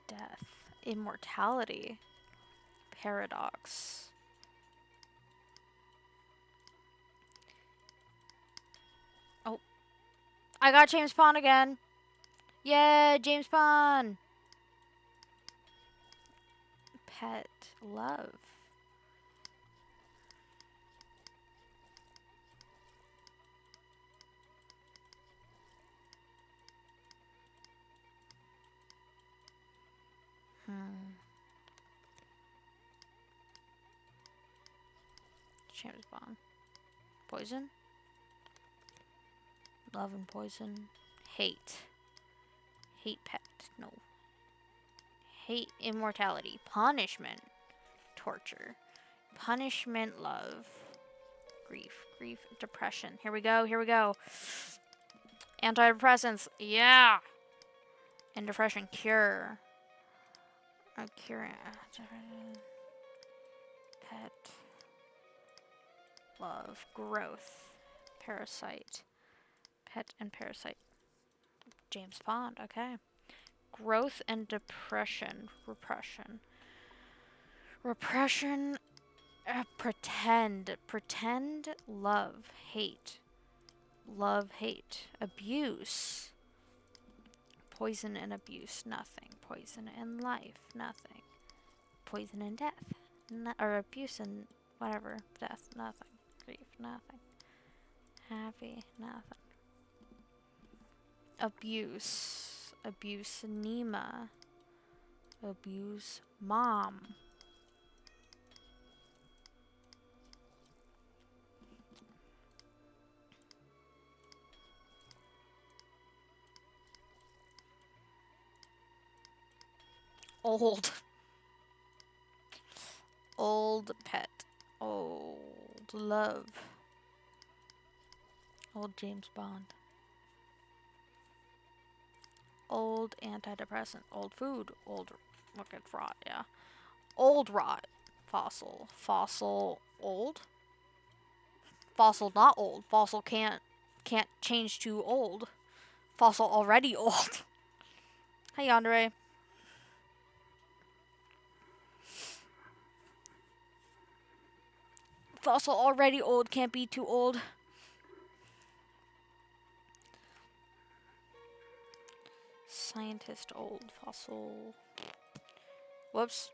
Death. Immortality. Paradox. Oh. I got James Bond again. Yeah, James Bond. Pet. Love. James Bond. Poison. Love and poison. Hate. Hate pet. No. hate, immortality, punishment, torture, punishment, love, grief, depression. Here we go. Antidepressants, yeah. And depression, cure. A cure. Pet. Love. Growth. Parasite. Pet and parasite. James Bond, okay. Growth and depression. Repression. Pretend. Pretend. Love. Hate. Love, hate. Abuse. Poison and abuse, nothing. Poison and life, nothing. Poison and death, or abuse and whatever, death, nothing. Grief, nothing. Happy, nothing. Abuse, abuse, Nima. Abuse, mom. Old. Old pet. Old love. Old James Bond. Old antidepressant. Old food. Old look at rot, yeah. Old rot. Fossil. Fossil old. Fossil not old. Fossil can't change to old. Fossil already old. Hey Andre. Fossil already old, can't be too old. Scientist old. Fossil. Whoops.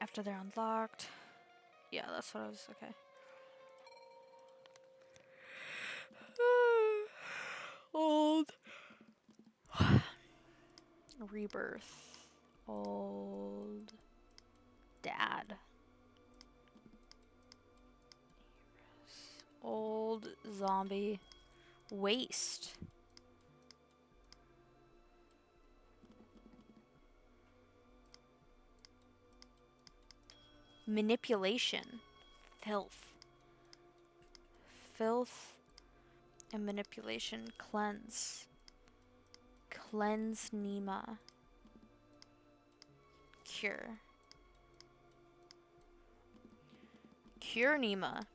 After they're unlocked. Yeah, that's what I was, okay. Old. Rebirth. Old. Dad. Old zombie. Waste. Manipulation. Filth. Filth and manipulation. Cleanse. Cleanse Nima. Cure. Cure Nima.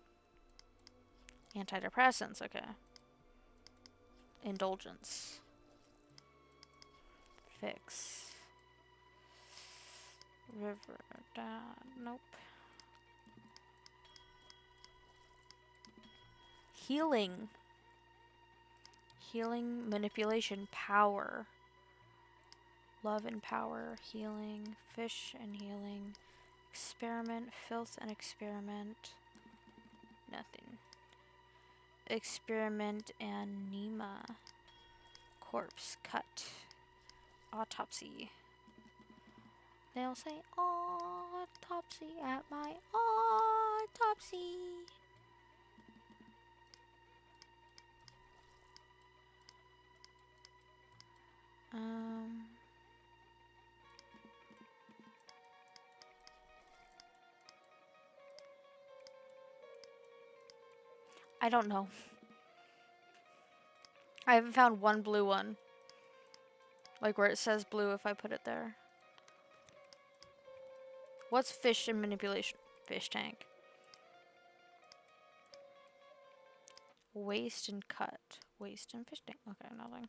Antidepressants, okay. Indulgence. Fix. River. Nope. Healing. Healing, manipulation, power. Love and power, healing, fish and healing. Experiment, filth and experiment. Nothing. Experiment and Nima. Corpse, cut. Autopsy. They'll say autopsy at my autopsy. I don't know. I haven't found one blue one. Like where it says blue if I put it there. What's fish and manipulation? Fish tank. Waste and cut. Waste and fish tank. Okay, nothing.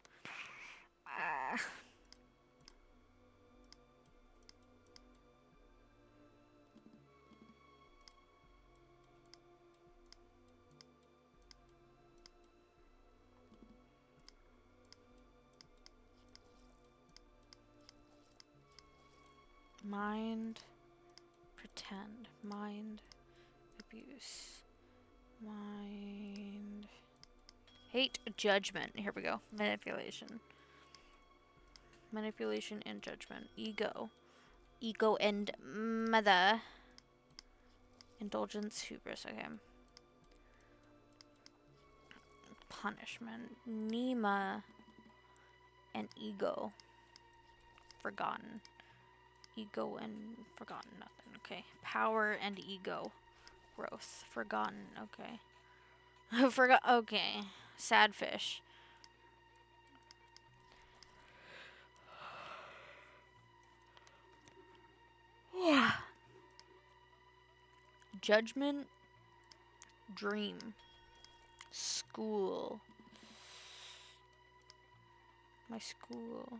Mind. Pretend. Mind. Abuse. Mind. Hate. Judgment. Here we go. Manipulation. Manipulation and judgment. Ego. Ego and mother. Indulgence, hubris. Okay. Punishment. Nima and ego. Forgotten. Ego and forgotten. Nothing. Okay. Power and ego. Growth. Forgotten. Okay. Forgot. Okay. Sad fish. Judgment. Dream. School. My school.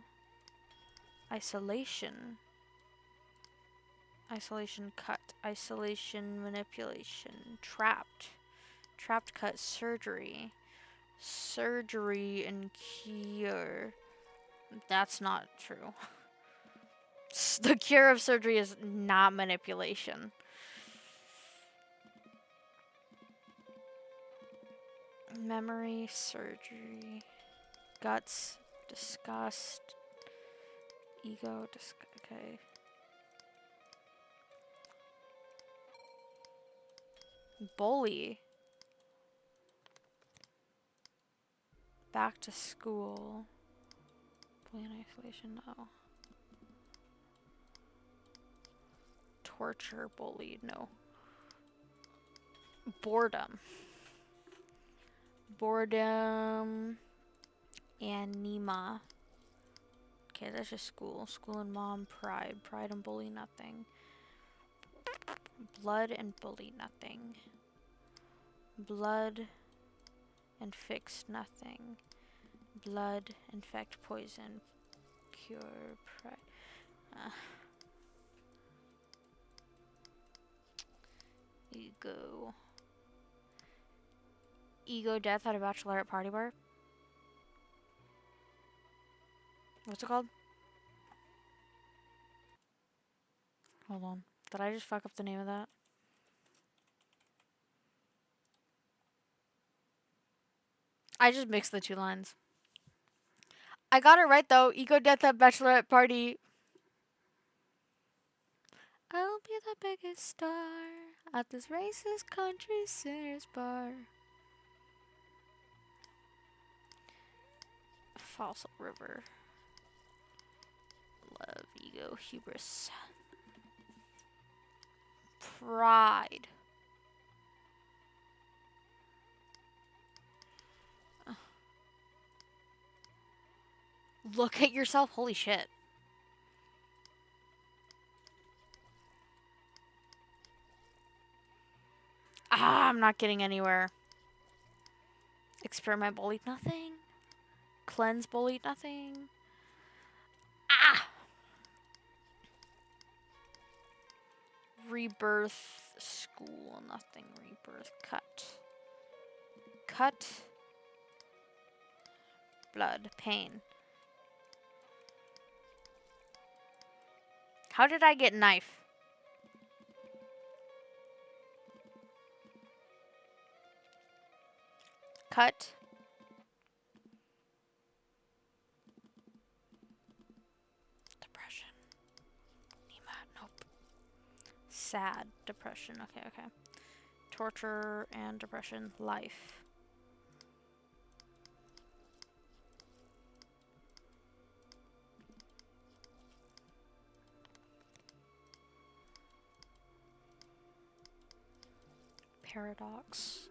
Isolation. Isolation cut. Isolation manipulation. Trapped. Trapped cut surgery. Surgery and cure. That's not true. The cure of surgery is not manipulation. Memory, surgery, guts, disgust, ego, okay. Bully. Back to school. Bully and isolation, no. Torture, bullied, no. Boredom. Boredom. And Nima. Okay, that's just school. School and mom, pride. Pride and bully, nothing. Blood and bully, nothing. Blood and fix, nothing. Blood, infect, poison, cure, pride. Ego. Ego death at a bachelorette party bar. What's it called? Hold on. Did I just fuck up the name of that? I just mixed the two lines. I got it right though. Ego death at bachelorette party. I'll be the biggest star at this racist country singers bar. Fossil river. Love, ego, hubris. Pride. Look at yourself. Holy shit. Ah, I'm not getting anywhere. Experiment bullied nothing. Cleanse bullied nothing. Ah! Rebirth school nothing. Rebirth cut. Cut. Blood. Pain. How did I get knife? Cut. Depression. Nima. Nope. Sad. Depression. Okay, okay. Torture and depression. Life. Paradox.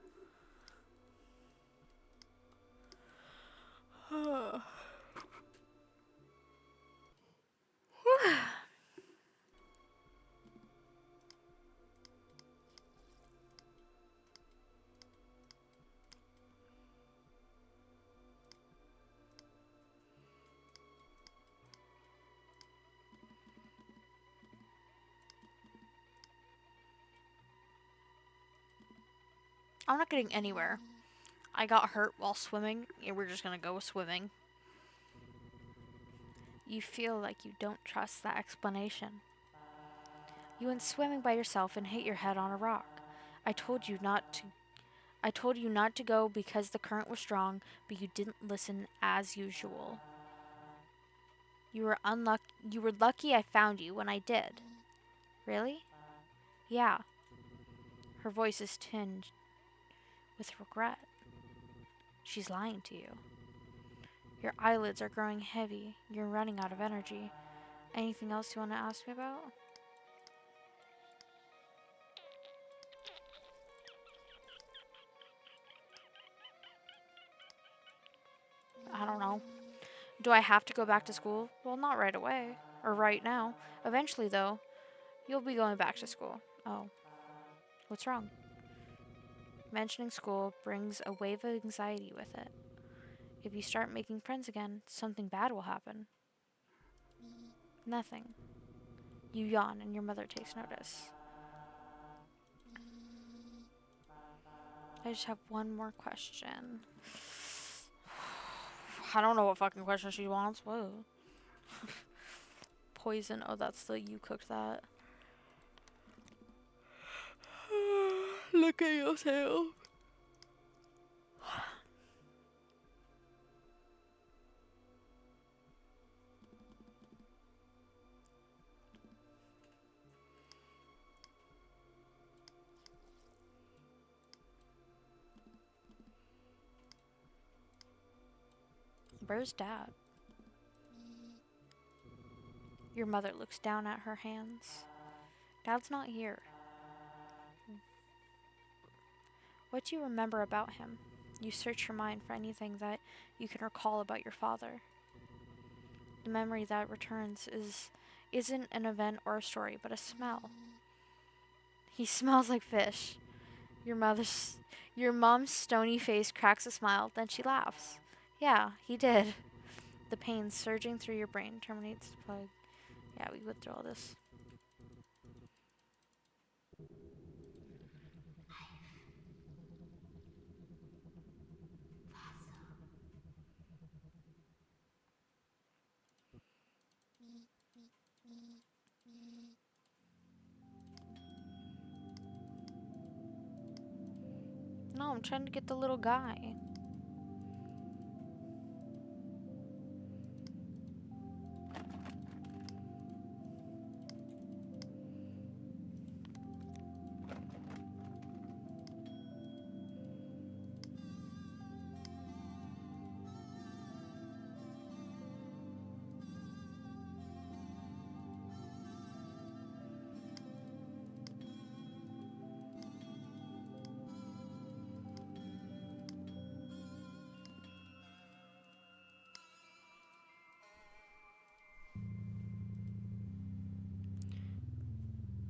I'm not getting anywhere. I got hurt while swimming. Yeah, we're just gonna go with swimming. You feel like you don't trust that explanation. You went swimming by yourself and hit your head on a rock. I told you not to I told you not to go because the current was strong, but you didn't listen as usual. You were lucky I found you when I did. Really? Yeah. Her voice is tinged with regret. She's lying to you. Your eyelids are growing heavy. You're running out of energy. Anything else you want to ask me about? I don't know. Do I have to go back to school? Well, not right away. Or right now. Eventually, though, you'll be going back to school. Oh, what's wrong? Mentioning school brings a wave of anxiety with it. If you start making friends again, something bad will happen. Nothing. You yawn and your mother takes notice. I just have one more question. I don't know what fucking question she wants. Whoa. Poison. Oh, that's the you cooked that. Look at yourself. Where's Dad? Your mother looks down at her hands. Dad's not here. What do you remember about him? You search your mind for anything that you can recall about your father. The memory that returns isn't an event or a story, but a smell. He smells like fish. Your mother's your mom's stony face cracks a smile, then she laughs. Yeah, he did. The pain surging through your brain terminates the plug. Yeah, we went through all this. No, I'm trying to get the little guy.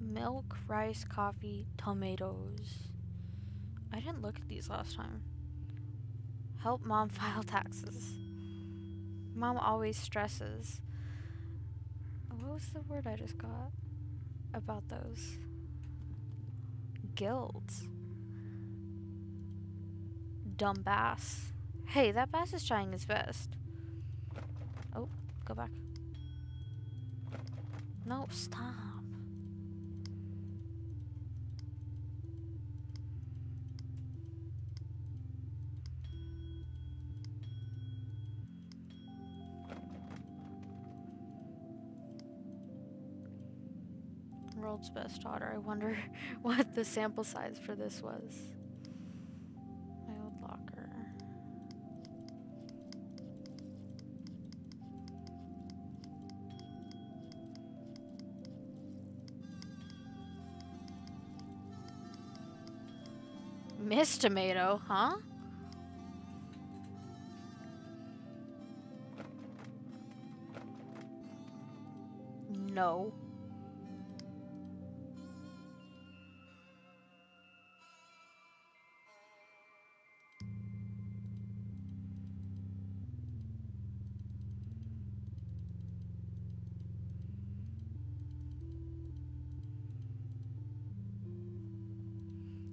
Milk, rice, coffee, tomatoes. I didn't look at these last time. Help mom file taxes. Mom always stresses. What was the word I just got about those? Guilt. Dumb bass. Hey, that bass is trying his best. Oh, go back. No, stop. World's best daughter. I wonder what the sample size for this was. My old locker. Miss Tomato, huh? No.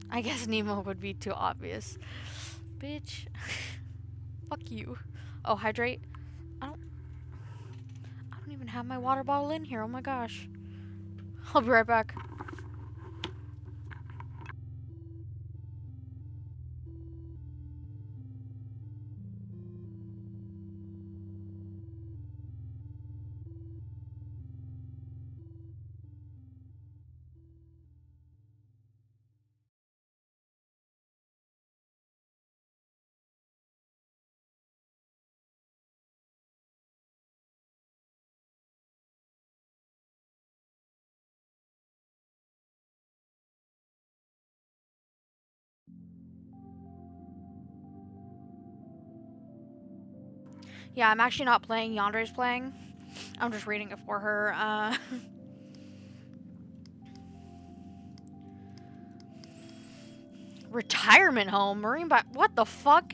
I guess Nemo would be too obvious. Bitch. Fuck you. Oh, hydrate. I don't I don't even have my water bottle in here. Oh my gosh. I'll be right back. Yeah, I'm actually not playing. Yandra's playing. I'm just reading it for her. Retirement home, Marine. What the fuck?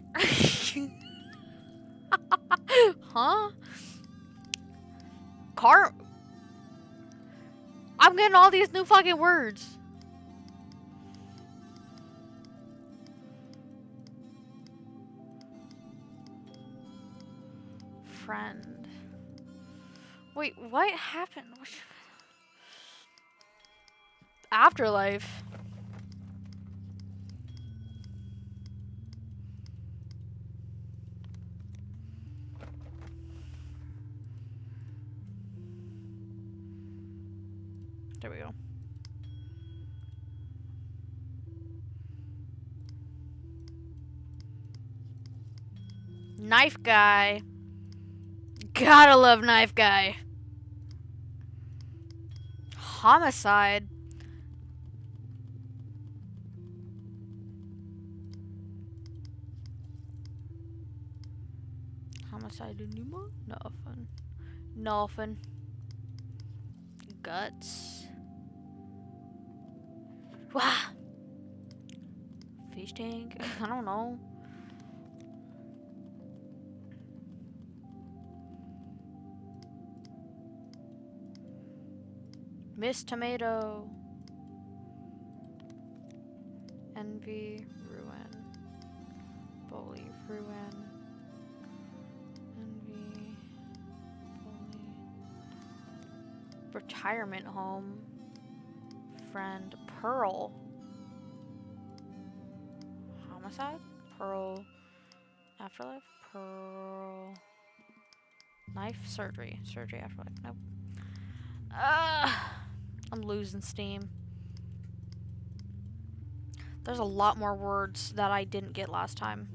Huh? Car. I'm getting all these new fucking words. Friend. Wait, what happened? Afterlife. There we go. Knife guy. Gotta love knife guy. Homicide. Homicide I Nima? Nothing. Nothing. Guts. Wah. Fish tank. I don't know. Miss Tomato. Envy. Ruin. Bully. Ruin. Envy. Bully. Retirement home. Friend. Pearl. Homicide? Pearl. Afterlife? Pearl. Knife? Surgery. Surgery afterlife. Nope. I'm losing steam. There's a lot more words that I didn't get last time.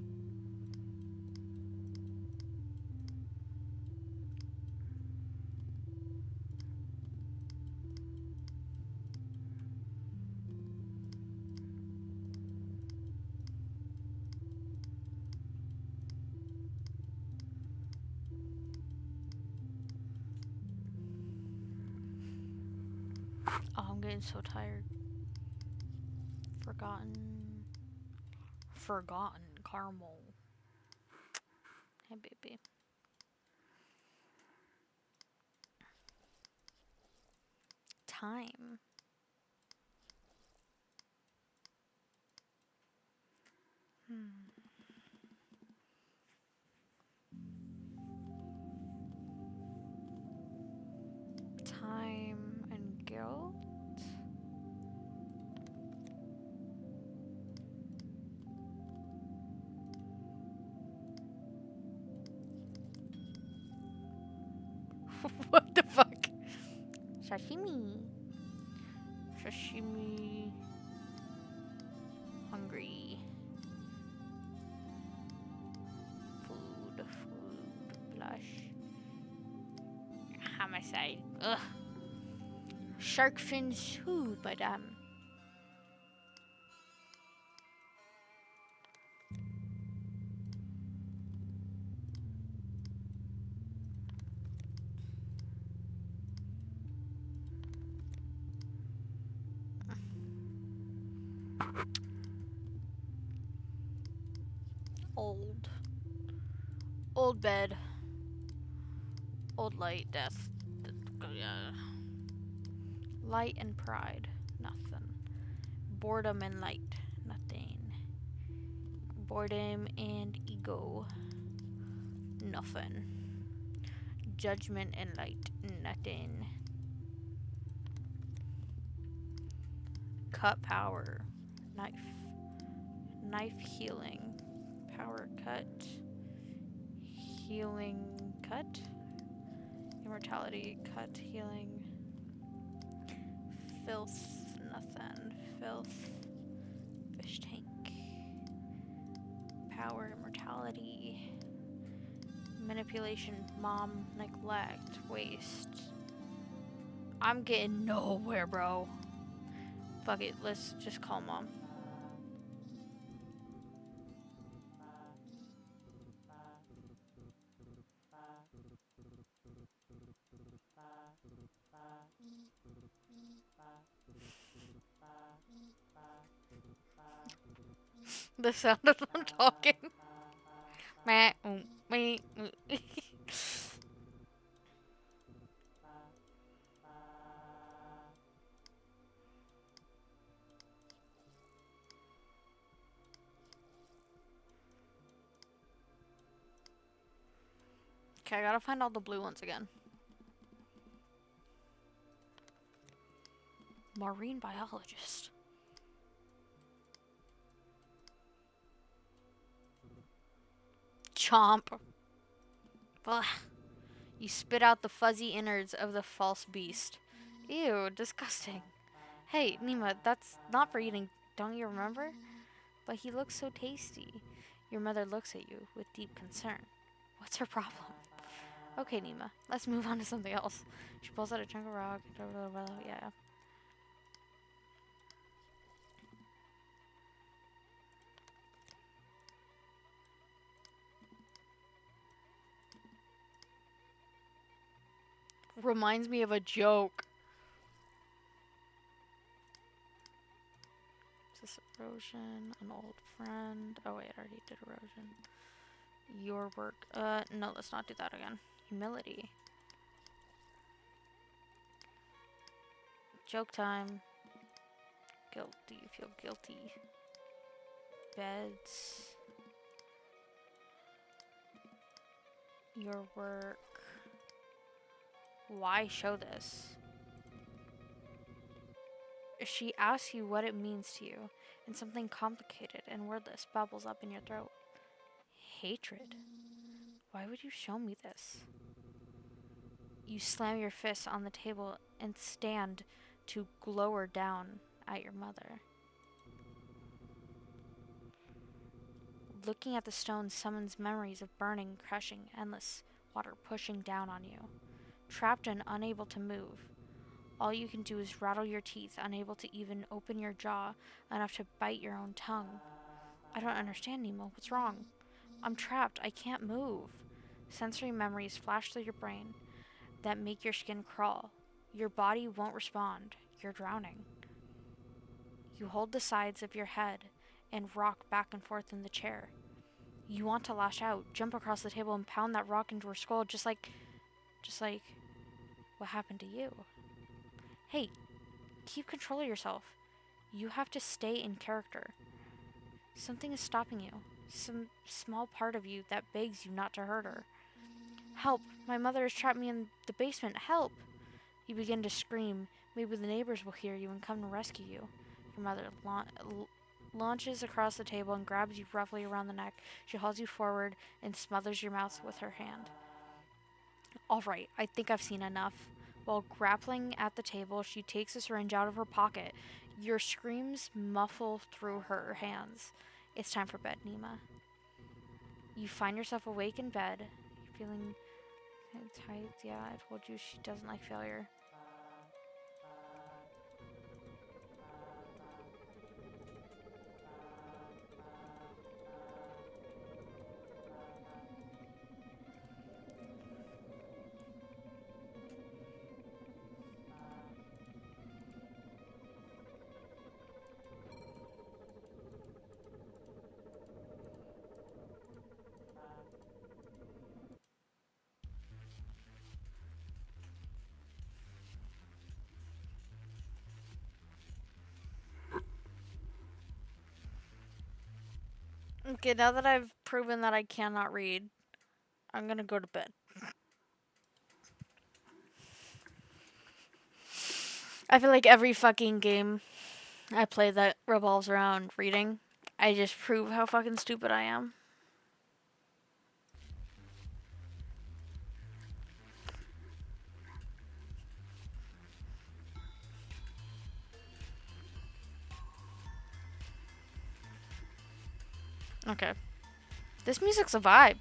Oh, I'm getting so tired. Forgotten. Forgotten caramel. Hey, baby. Time. Time and guilt. What the fuck? Sashimi. Sashimi. Hungry. Food. Blush. Homicide. Ugh. Shark fin soup, madame. Old. Old bed. Old light. Death. Light and pride. Nothing. Boredom and light. Nothing. Boredom and ego. Nothing. Judgment and light. Nothing. Cut power. Knife. Knife healing. Power cut. Healing cut. Immortality cut. Healing. Filth. Nothing. Filth. Fish tank. Power. Immortality. Manipulation. Mom. Neglect. Waste. I'm getting nowhere, bro. Fuck it. Let's just call mom. The sound of them talking. Meh, me. Okay, I gotta find all the blue ones again. Marine biologist. Chomp. Ugh. You spit out the fuzzy innards of the false beast. Ew, disgusting. Hey, Nima, that's not for eating, don't you remember? But he looks so tasty. Your mother looks at you with deep concern. What's her problem? Okay, Nima, let's move on to something else. She pulls out a chunk of rock. Yeah. Reminds me of a joke. Is this erosion? An old friend? Oh wait, I already did erosion. Your work. No, let's not do that again. Humility. Joke time. Guilty. Feel guilty. Beds. Your work. Why show this? She asks you what it means to you, and something complicated and wordless bubbles up in your throat. Hatred. Why would you show me this? You slam your fists on the table and stand to glower down at your mother. Looking at the stone summons memories of burning, crushing, endless water pushing down on you. Trapped and unable to move. All you can do is rattle your teeth, unable to even open your jaw enough to bite your own tongue. I don't understand, Nemo. What's wrong? I'm trapped. I can't move. Sensory memories flash through your brain that make your skin crawl. Your body won't respond. You're drowning. You hold the sides of your head and rock back and forth in the chair. You want to lash out, jump across the table and pound that rock into her skull just like what happened to you. Hey, keep control of yourself. You have to stay in character. Something is stopping you. Some small part of you that begs you not to hurt her. Help! My mother has trapped me in the basement. Help! You begin to scream. Maybe the neighbors will hear you and come to rescue you. Your mother launches across the table and grabs you roughly around the neck. She hauls you forward and smothers your mouth with her hand. All right, I think I've seen enough. While grappling at the table, she takes a syringe out of her pocket. Your screams muffle through her hands. It's time for bed, Nima. You find yourself awake in bed. You're feeling tight. Yeah, I told you she doesn't like failure. Okay, now that I've proven that I cannot read, I'm gonna go to bed. I feel like every fucking game I play that revolves around reading, I just prove how fucking stupid I am. Okay. This music's a vibe.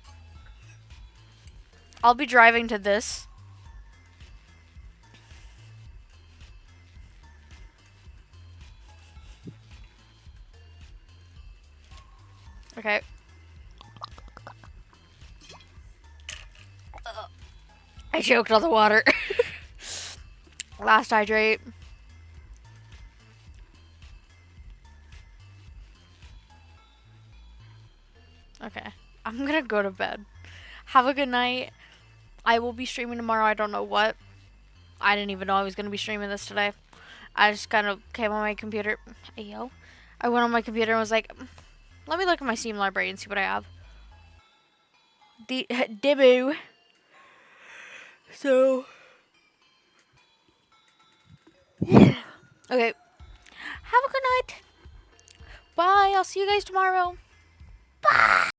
I'll be driving to this. Okay. I choked on the water. Last hydrate. I'm gonna go to bed. Have a good night. I will be streaming tomorrow. I don't know what. I didn't even know I was gonna be streaming this today. I just kind of came on my computer. Hey, yo. I went on my computer and was like, let me look at my Steam library and see what I have. Debut. So. Okay. Have a good night. Bye. I'll see you guys tomorrow. Bye.